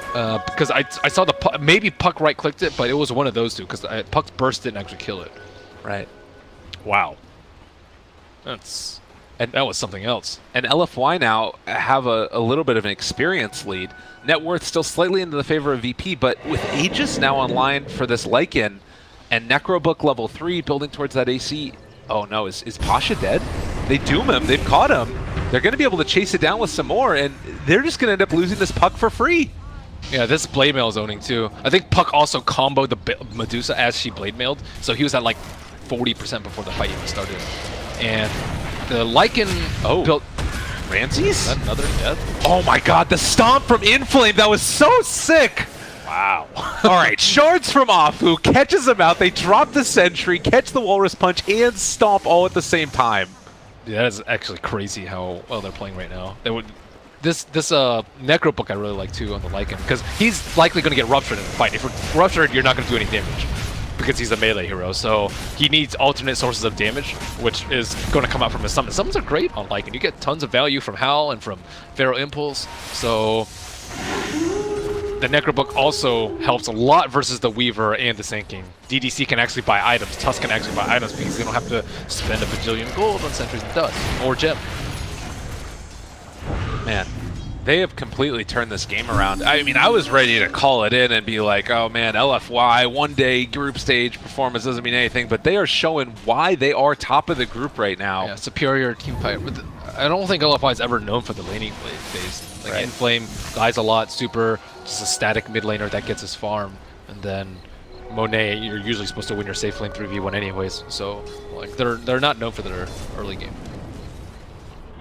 Because I saw the Puck, maybe Puck right-clicked it, but it was one of those two, because Puck burst didn't actually kill it. Right. Wow. That was something else. And LFY now have a little bit of an experience lead. Net worth still slightly into the favor of VP, but with Aegis now online for this Lycan, and Necrobook level 3 building towards that AC. Oh no, is Pasha dead? They doom him, they've caught him. They're going to be able to chase it down with some more, and they're just going to end up losing this Puck for free. Yeah, this Blade Mail is owning too. I think Puck also comboed the Medusa as she Blade Mailed, so he was at like 40% before the fight even started. And the Lycan built... Ramses? Another death? Oh my god, the stomp from Inflame, that was so sick! Wow. Alright, shards from Afu, catches him out, they drop the sentry, catch the Walrus Punch, and stomp all at the same time. Yeah, that is actually crazy how well they're playing right now. This Necrobook I really like too on the Lycan, because he's likely going to get ruptured in the fight. If you're ruptured, you're not going to do any damage, because he's a melee hero. So he needs alternate sources of damage, which is going to come out from his summons. Summons are great on Lycan. You get tons of value from Howl and from Pharaoh Impulse. So the Necrobook also helps a lot versus the Weaver and the Sand King. DDC can actually buy items. Tusk can actually buy items because they don't have to spend a bajillion gold on sentries and dust or gem. Man, they have completely turned this game around. I mean, I was ready to call it in and be like, oh man, LFY, one day group stage performance doesn't mean anything, but they are showing why they are top of the group right now. Yeah, superior team fight. I don't think LFY is ever known for the laning phase. Like, Inflame dies a lot, super, just a static mid laner that gets his farm, and then Monet, you're usually supposed to win your safe lane 3v1 anyways, so like they're not known for their early game.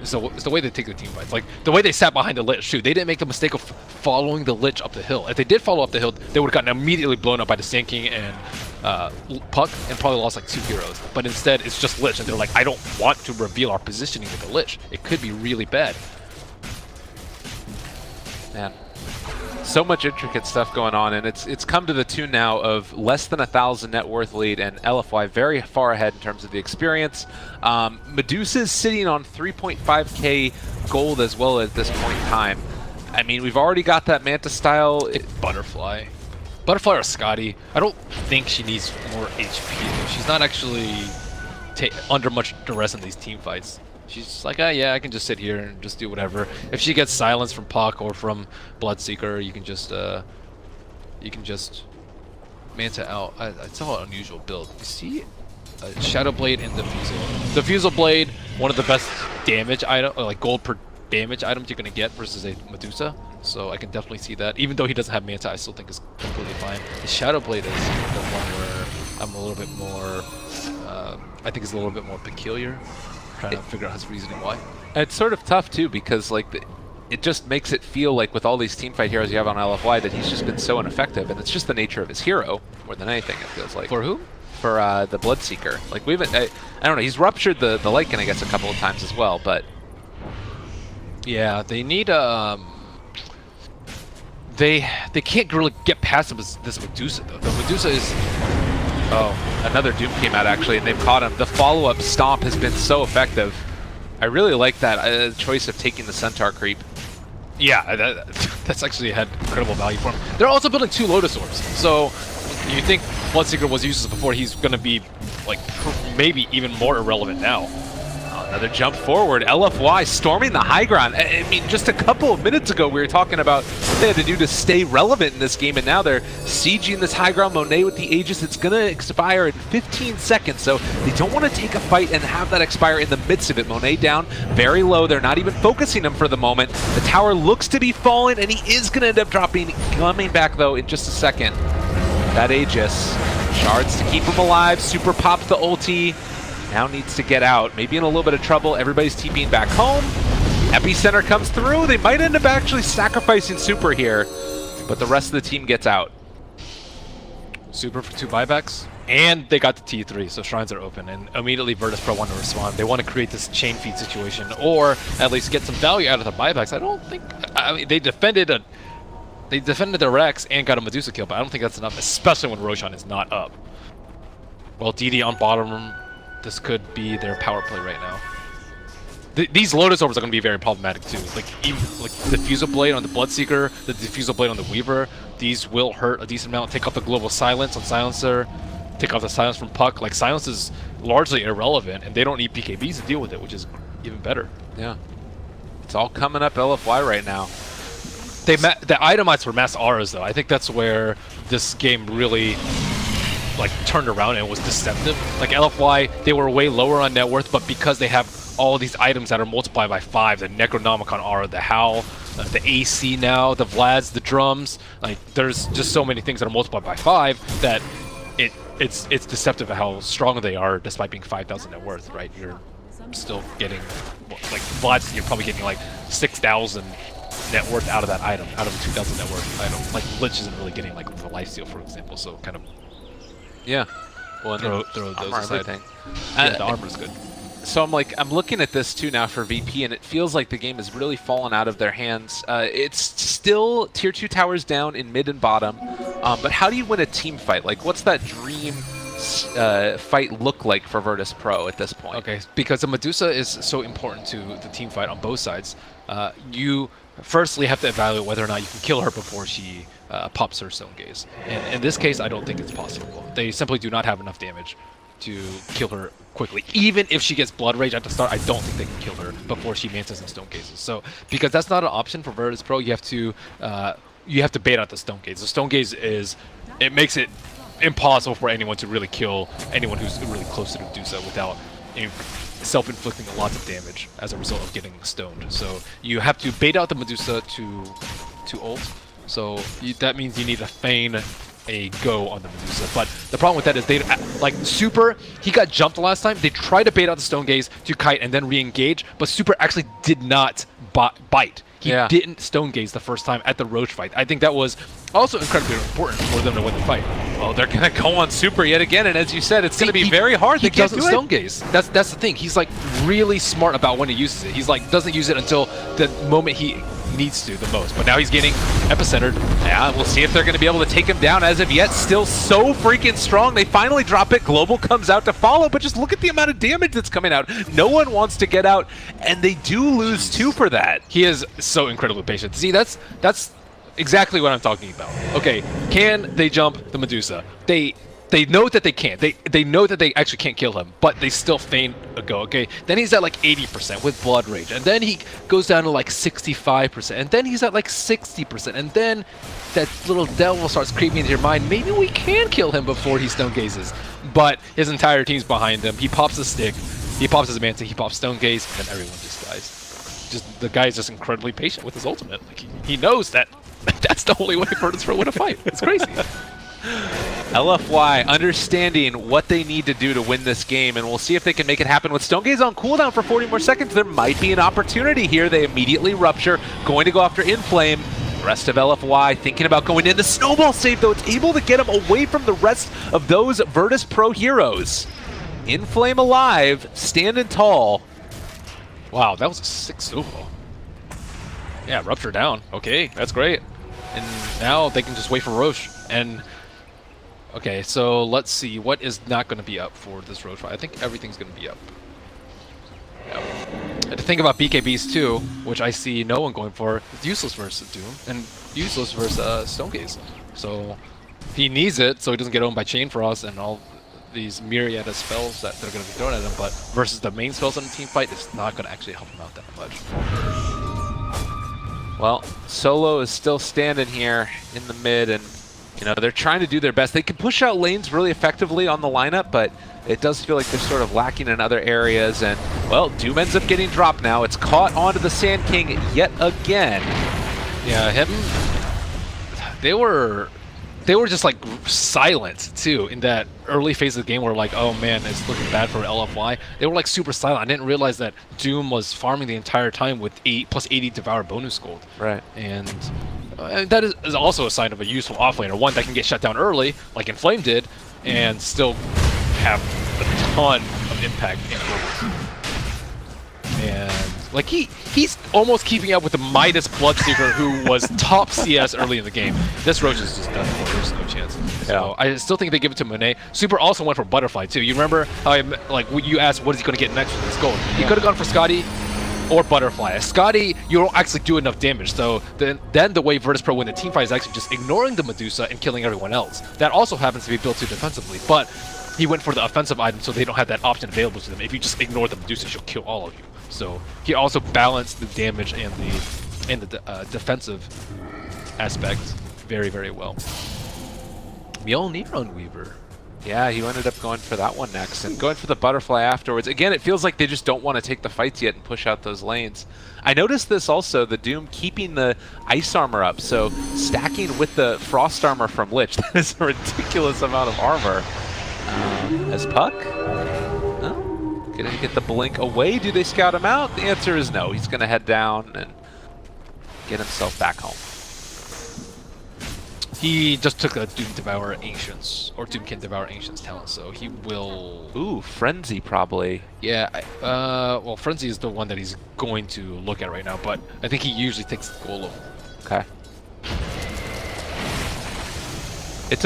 So it's the way they take the team fights. Like, the way they sat behind the Lich, too. They didn't make the mistake of following the Lich up the hill. If they did follow up the hill, they would have gotten immediately blown up by the Sand King and Puck and probably lost like 2 heroes. But instead, it's just Lich, and they're like, I don't want to reveal our positioning with the Lich. It could be really bad. Man, so much intricate stuff going on, and it's come to the tune now of less than 1,000 net worth lead, and LFY very far ahead in terms of the experience. Medusa's sitting on 3.5k gold as well at this point in time. I mean, we've already got that Manta style. Butterfly. Butterfly or Scotty. I don't think she needs more HP. She's not actually under much duress in these team fights. She's just like, yeah, I can just sit here and just do whatever. If she gets silence from Puck or from Bloodseeker, you can just Manta out. I saw an unusual build. You see Shadow Blade and Diffusal. Diffusal Blade, one of the best damage item, or like gold per damage items you're gonna get versus a Medusa. So I can definitely see that. Even though he doesn't have Manta, I still think it's completely fine. The Shadow Blade is the one where I'm a little bit more, I think it's a little bit more peculiar. Trying to figure out his reasoning why. It's sort of tough too, because like it just makes it feel like with all these teamfight heroes you have on LFY that he's just been so ineffective, and it's just the nature of his hero more than anything, it feels like. For who? For the Bloodseeker. Like, we haven't, I don't know, he's ruptured the Lycan, I guess, a couple of times as well, but... Yeah, they need, they can't really get past this Medusa, though. The Medusa is... Oh, another Doom came out, actually, and they've caught him. The follow-up stomp has been so effective. I really like that choice of taking the Centaur creep. Yeah, that's actually had incredible value for him. They're also building 2 Lotus Orbs, so you think Bloodseeker was useless before, he's going to be, like, maybe even more irrelevant now. Another jump forward. LFY storming the high ground. I mean, just a couple of minutes ago, we were talking about what they had to do to stay relevant in this game, and now they're sieging this high ground. Monet with the Aegis. It's going to expire in 15 seconds, so they don't want to take a fight and have that expire in the midst of it. Monet down, very low. They're not even focusing him for the moment. The tower looks to be falling, and he is going to end up dropping. Coming back, though, in just a second. That Aegis. Shards to keep him alive. Super pops the ulti. Now needs to get out. Maybe in a little bit of trouble. Everybody's TPing back home. Epicenter comes through. They might end up actually sacrificing Super here, but the rest of the team gets out. Super for 2 buybacks, and they got the T3, so shrines are open, and immediately Virtus.pro want to respond. They want to create this chain feed situation, or at least get some value out of the buybacks. I don't think... I mean, they defended the Rex and got a Medusa kill, but I don't think that's enough, especially when Roshan is not up. Well, DD on bottom, this could be their power play right now. these Lotus Orbs are going to be very problematic too. Like even like the Diffusal Blade on the Bloodseeker, the Diffusal Blade on the Weaver, these will hurt a decent amount. Take off the Global Silence on Silencer, take off the Silence from Puck. Like Silence is largely irrelevant, and they don't need BKBs to deal with it, which is even better. Yeah. It's all coming up LFY right now. They itemized for mass auras though. I think that's where this game really like turned around and was deceptive. Like LFY, they were way lower on net worth, but because they have all these items that are multiplied by 5, the Necronomicon aura, the Howl, the AC now, the Vlads, the drums, like there's just so many things that are multiplied by 5 that it's deceptive at how strong they are despite being 5,000 net worth, right? You're still getting, like Vlads, you're probably getting like 6,000 net worth out of that item, out of a 2,000 net worth item. Like Lich isn't really getting like the lifesteal, for example, so kind of well, throw those aside. Yeah, the armor's good. So I'm looking at this too now for VP, and it feels like the game has really fallen out of their hands. It's still tier 2 towers down in mid and bottom, but how do you win a team fight? Like, what's that dream fight look like for Virtus.pro at this point? Okay, because the Medusa is so important to the team fight on both sides. You firstly have to evaluate whether or not you can kill her before she pops her Stone Gaze. And in this case, I don't think it's possible. They simply do not have enough damage to kill her quickly. Even if she gets Blood Rage at the start, I don't think they can kill her before she mantas and Stone Gazes. So, because that's not an option for Virtus.pro, you have to bait out the Stone Gaze. The Stone Gaze it makes it impossible for anyone to really kill anyone who's really close to the Medusa without self-inflicting lots of damage as a result of getting stoned. So you have to bait out the Medusa to ult. So that means you need to feign a go on the Medusa. But the problem with that is they, like Super, he got jumped last time. They tried to bait out the Stone Gaze to kite and then re-engage, but Super actually did not bite. He didn't Stone Gaze the first time at the Roach fight. I think that was also incredibly important for them to win the fight. Oh, they're gonna go on Super yet again, and as you said, it's gonna be very hard. He doesn't Stone Gaze. That's the thing. He's like really smart about when he uses it. He's like doesn't use it until the moment he needs to the most. But now he's getting epicentered. Yeah, we'll see if they're gonna be able to take him down. As of yet, still so freaking strong. They finally drop it. Global comes out to follow, but just look at the amount of damage that's coming out. No one wants to get out, and they do lose 2 for that. He is so incredibly patient. See, that's exactly what I'm talking about. Okay, can they jump the Medusa? They know that they can't. They know that they actually can't kill him, but they still feign a go, okay? Then he's at like 80% with Blood Rage, and then he goes down to like 65%, and then he's at like 60%, and then that little devil starts creeping into your mind, maybe we can kill him before he Stone Gazes. But his entire team's behind him. He pops a stick, he pops his Manta, he pops Stone Gaze, and then everyone just dies. The guy is just incredibly patient with his ultimate. Like he knows that that's the only way for Virtus.pro to win a fight. It's crazy. LFY understanding what they need to do to win this game, and we'll see if they can make it happen. With Stone Gaze on cooldown for 40 more seconds, there might be an opportunity here. They immediately rupture, going to go after Inflame. The rest of LFY thinking about going in. The snowball save, though, it's able to get him away from the rest of those Virtus.pro heroes. Inflame alive, standing tall. Wow, that was a sick snowball. Yeah, rupture down. Okay, that's great. And now they can just wait for Roche. And okay, so let's see what is not going to be up for this Roche fight. I think everything's going to be up. Yep. And to think about BKBs too, which I see no one going for. It's useless versus Doom and useless versus Stone Gaze. So he needs it so he doesn't get owned by Chain Frost and all these myriad of spells that they're going to be thrown at him. But versus the main spells on the team fight, it's not going to actually help him out that much. Well, Solo is still standing here in the mid, and you know they're trying to do their best. They can push out lanes really effectively on the lineup, but it does feel like they're sort of lacking in other areas. And well, Doom ends up getting dropped now. It's caught onto the Sand King yet again. Yeah, him. They were just like silent too in that early phase of the game where like, oh man, it's looking bad for LFY. They were like super silent. I didn't realize that Doom was farming the entire time with plus 80 Devour bonus gold. Right. And that is also a sign of a useful offlaner, one that can get shut down early, like Inflame did, and still have a ton of impact in gold. And like he's almost keeping up with the Midas Bloodseeker, who was top CS early in the game. This Roach is just done for. There's no chance. So I still think they give it to Monet. Super also went for Butterfly too. You remember how you asked what is he going to get next with this gold? He could have gone for Scotty, or Butterfly. Scotty, you don't actually do enough damage, so then the way Virtus.pro win the team fight is actually just ignoring the Medusa and killing everyone else. That also happens to be built too defensively, but he went for the offensive item so they don't have that option available to them. If you just ignore the Medusa, she'll kill all of you. So he also balanced the damage and the defensive aspect very, very well. Mjolnir on Weaver. Yeah, he ended up going for that one next and going for the Butterfly afterwards. Again, it feels like they just don't want to take the fights yet and push out those lanes. I noticed this also, the Doom keeping the Ice Armor up, so stacking with the Frost Armor from Lich. That is a ridiculous amount of armor. As Puck? No? Gonna get the blink away. Do they scout him out? The answer is no. He's gonna head down and get himself back home. He just took a Doom Devour Ancients, or Doomkin Devour Ancients talent, so he will... Ooh, Frenzy probably. Yeah, well, Frenzy is the one that he's going to look at right now, but I think he usually takes the Golem. Okay. It's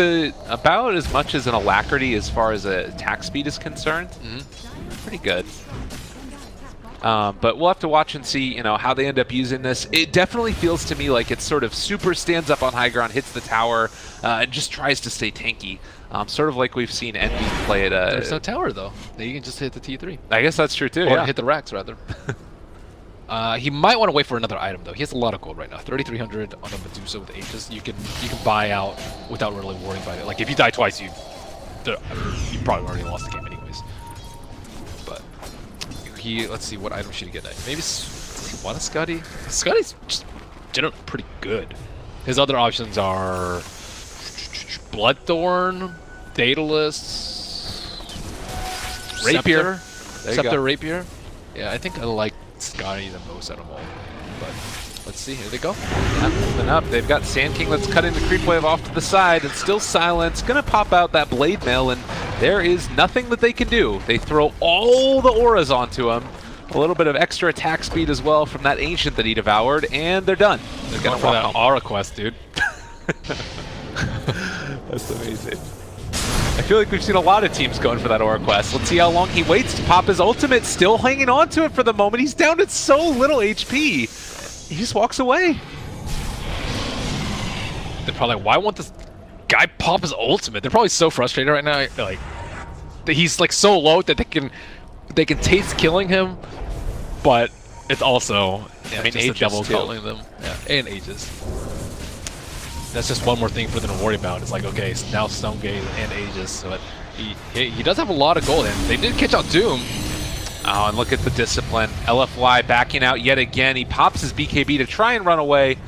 about as much as an Alacrity as far as attack speed is concerned. Pretty good. But we'll have to watch and see, you know, how they end up using this. It definitely feels to me like it sort of super stands up on high ground, hits the tower, and just tries to stay tanky. Sort of like we've seen Envy play it. There's no tower, though. You can just hit the T3. I guess that's true, too, Or yeah. hit the racks, rather. He might want to wait for another item, though. He has a lot of gold right now. 3,300 on a Medusa with Aegis. You can buy out without really worrying about it. Like, if you die twice, you probably already lost the game anyways. But let's see, what item should he get? Maybe does he want a Scotty? Scotty's just generally pretty good. His other options are Bloodthorn, Daedalus, Rapier. Scepter Rapier. Yeah, I think I like Scotty the most out of all. But let's see, here they go. Yeah, moving up. They've got Sand King that's cutting the creep wave off to the side, and still Silence. Gonna pop out that Blade Mail, and there is nothing that they can do. They throw all the auras onto him. A little bit of extra attack speed as well from that Ancient that he devoured, and they're done. They're going for that aura quest, dude. That's amazing. I feel like we've seen a lot of teams going for that aura quest. Let's see how long he waits to pop his ultimate. Still hanging on to it for the moment. He's down to so little HP. He just walks away. They're probably like, why won't this guy pop his ultimate? They're probably so frustrated right now. Like, he's like so low that they can taste killing him, but it's also I mean, just the devil too. calling them. Yeah, and Aegis. That's just one more thing for them to worry about. It's like, okay, so now Stonegate and Aegis, but he does have a lot of gold, and they did catch out Doom. Oh, and look at the discipline. LFY backing out yet again. He pops his BKB to try and run away.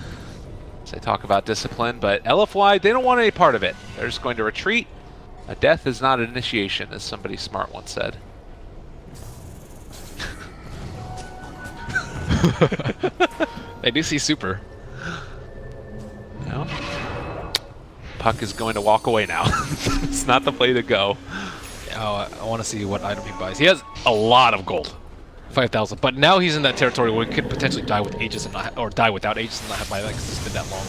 As I talk about discipline, but LFY, they don't want any part of it. They're just going to retreat. A death is not an initiation, as somebody smart once said. They do see super. No. Puck is going to walk away now. It's not the play to go. Oh, I want to see what item he buys. He has a lot of gold, 5,000. But now he's in that territory where he could potentially die with Aegis and not, or die without Aegis and not have buyback because it's been that long.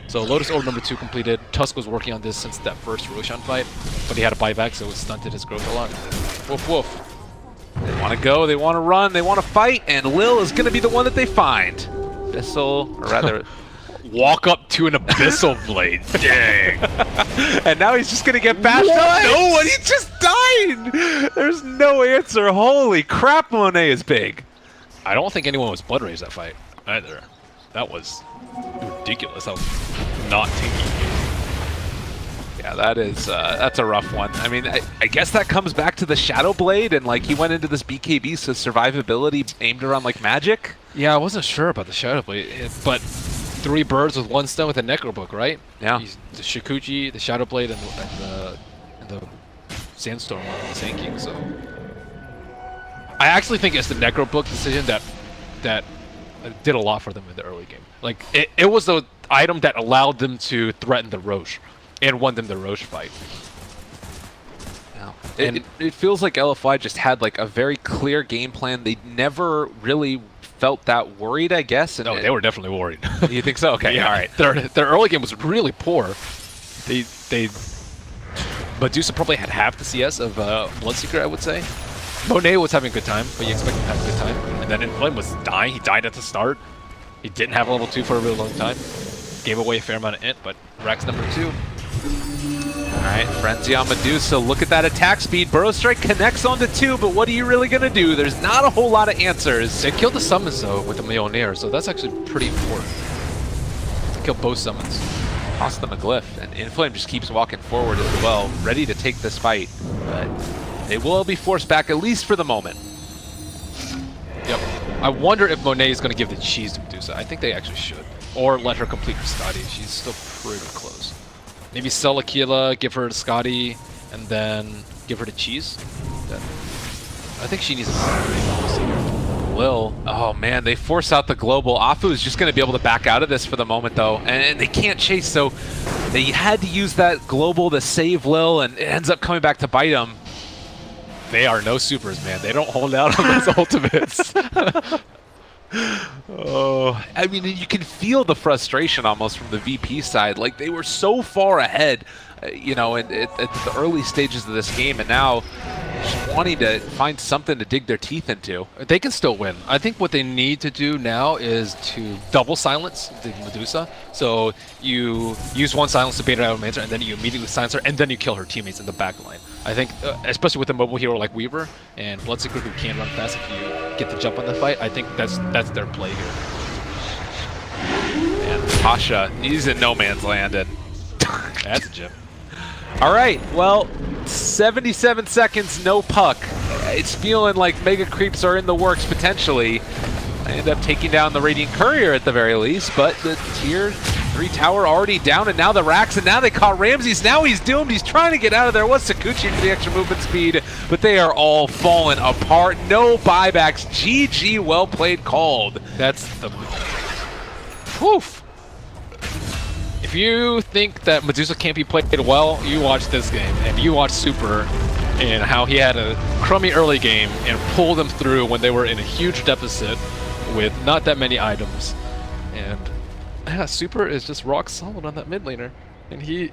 So Lotus Orb number 2 completed. Tusk was working on this since that first Roshan fight, but he had a buyback, so it stunted his growth a lot. Woof woof. They want to go, they want to run, they want to fight, and Lil is going to be the one that they find. Abyssal, or rather... Walk up to an Abyssal Blade. Dang. And now he's just going to get bashed up. No one, he just died! There's no answer. Holy crap, Monet is big. I don't think anyone was Blood Rage that fight either. That was ridiculous. That was not tinky. Yeah, that is, that's a rough one. I mean, I guess that comes back to the Shadow Blade, and like he went into this BKB, so survivability aimed around like magic. Yeah, I wasn't sure about the Shadow Blade, but 3 birds with 1 stone with a Necro Book, right? Yeah. The Shikuchi, the Shadow Blade, and the Sandstorm on the Sand King, so... I actually think it's the Necro Book decision that did a lot for them in the early game. Like, it was the item that allowed them to threaten the Roche and won them the Roche fight. Yeah. It feels like LFY just had like a very clear game plan. They never really felt that worried, I guess. And no, they were definitely worried. You think so? Okay, yeah. all right. Their early game was really poor. Medusa probably had half the CS of Bloodseeker, I would say. Monet was having a good time, but you expect him to have a good time. And then Inflame was dying. He died at the start. He didn't have a level 2 for a really long time. Gave away a fair amount of int, but Rax number 2. Alright, Frenzy on Medusa. Look at that attack speed. Burrow Strike connects onto 2, but what are you really going to do? There's not a whole lot of answers. They killed the summons, though, with the Mjolnir, so that's actually pretty important. To kill both summons. Toss the Glyph, and Inflame just keeps walking forward as well, ready to take this fight. But they will be forced back, at least for the moment. Yep. I wonder if Monet is going to give the cheese to Medusa. I think they actually should. Or let her complete her Scotty. She's still pretty close. Maybe sell Aquila, give her the Scotty, and then give her the cheese. I think she needs a Lil, oh man, they force out the global. Afu is just going to be able to back out of this for the moment though, and they can't chase, so they had to use that global to save Lil, and it ends up coming back to bite him. They are no supers, man. They don't hold out on those ultimates. Oh, I mean, you can feel the frustration almost from the VP side. Like, they were so far ahead, you know, at the early stages of this game, and now just wanting to find something to dig their teeth into. They can still win. I think what they need to do now is to double silence the Medusa. So you use one silence to bait her out of Mancer, and then you immediately silence her, and then you kill her teammates in the back line. I think, especially with a mobile hero like Weaver and Bloodseeker who can run fast if you get the jump on the fight, I think that's their play here. And Pasha, he's in no man's land, and that's a gem. All right, well, 77 seconds, no puck. It's feeling like Mega Creeps are in the works potentially. I end up taking down the Radiant Courier at the very least, but the Tier 3 tower already down, and now the Rax, and now they caught Ramses. Now he's doomed. He's trying to get out of there. What's Sakuchi for the extra movement speed? But they are all falling apart. No buybacks. GG, well played, called. That's the... Poof! If you think that Medusa can't be played well, you watch this game, and you watch Super and how he had a crummy early game and pulled them through when they were in a huge deficit with not that many items. And yeah, Super is just rock solid on that mid laner. And he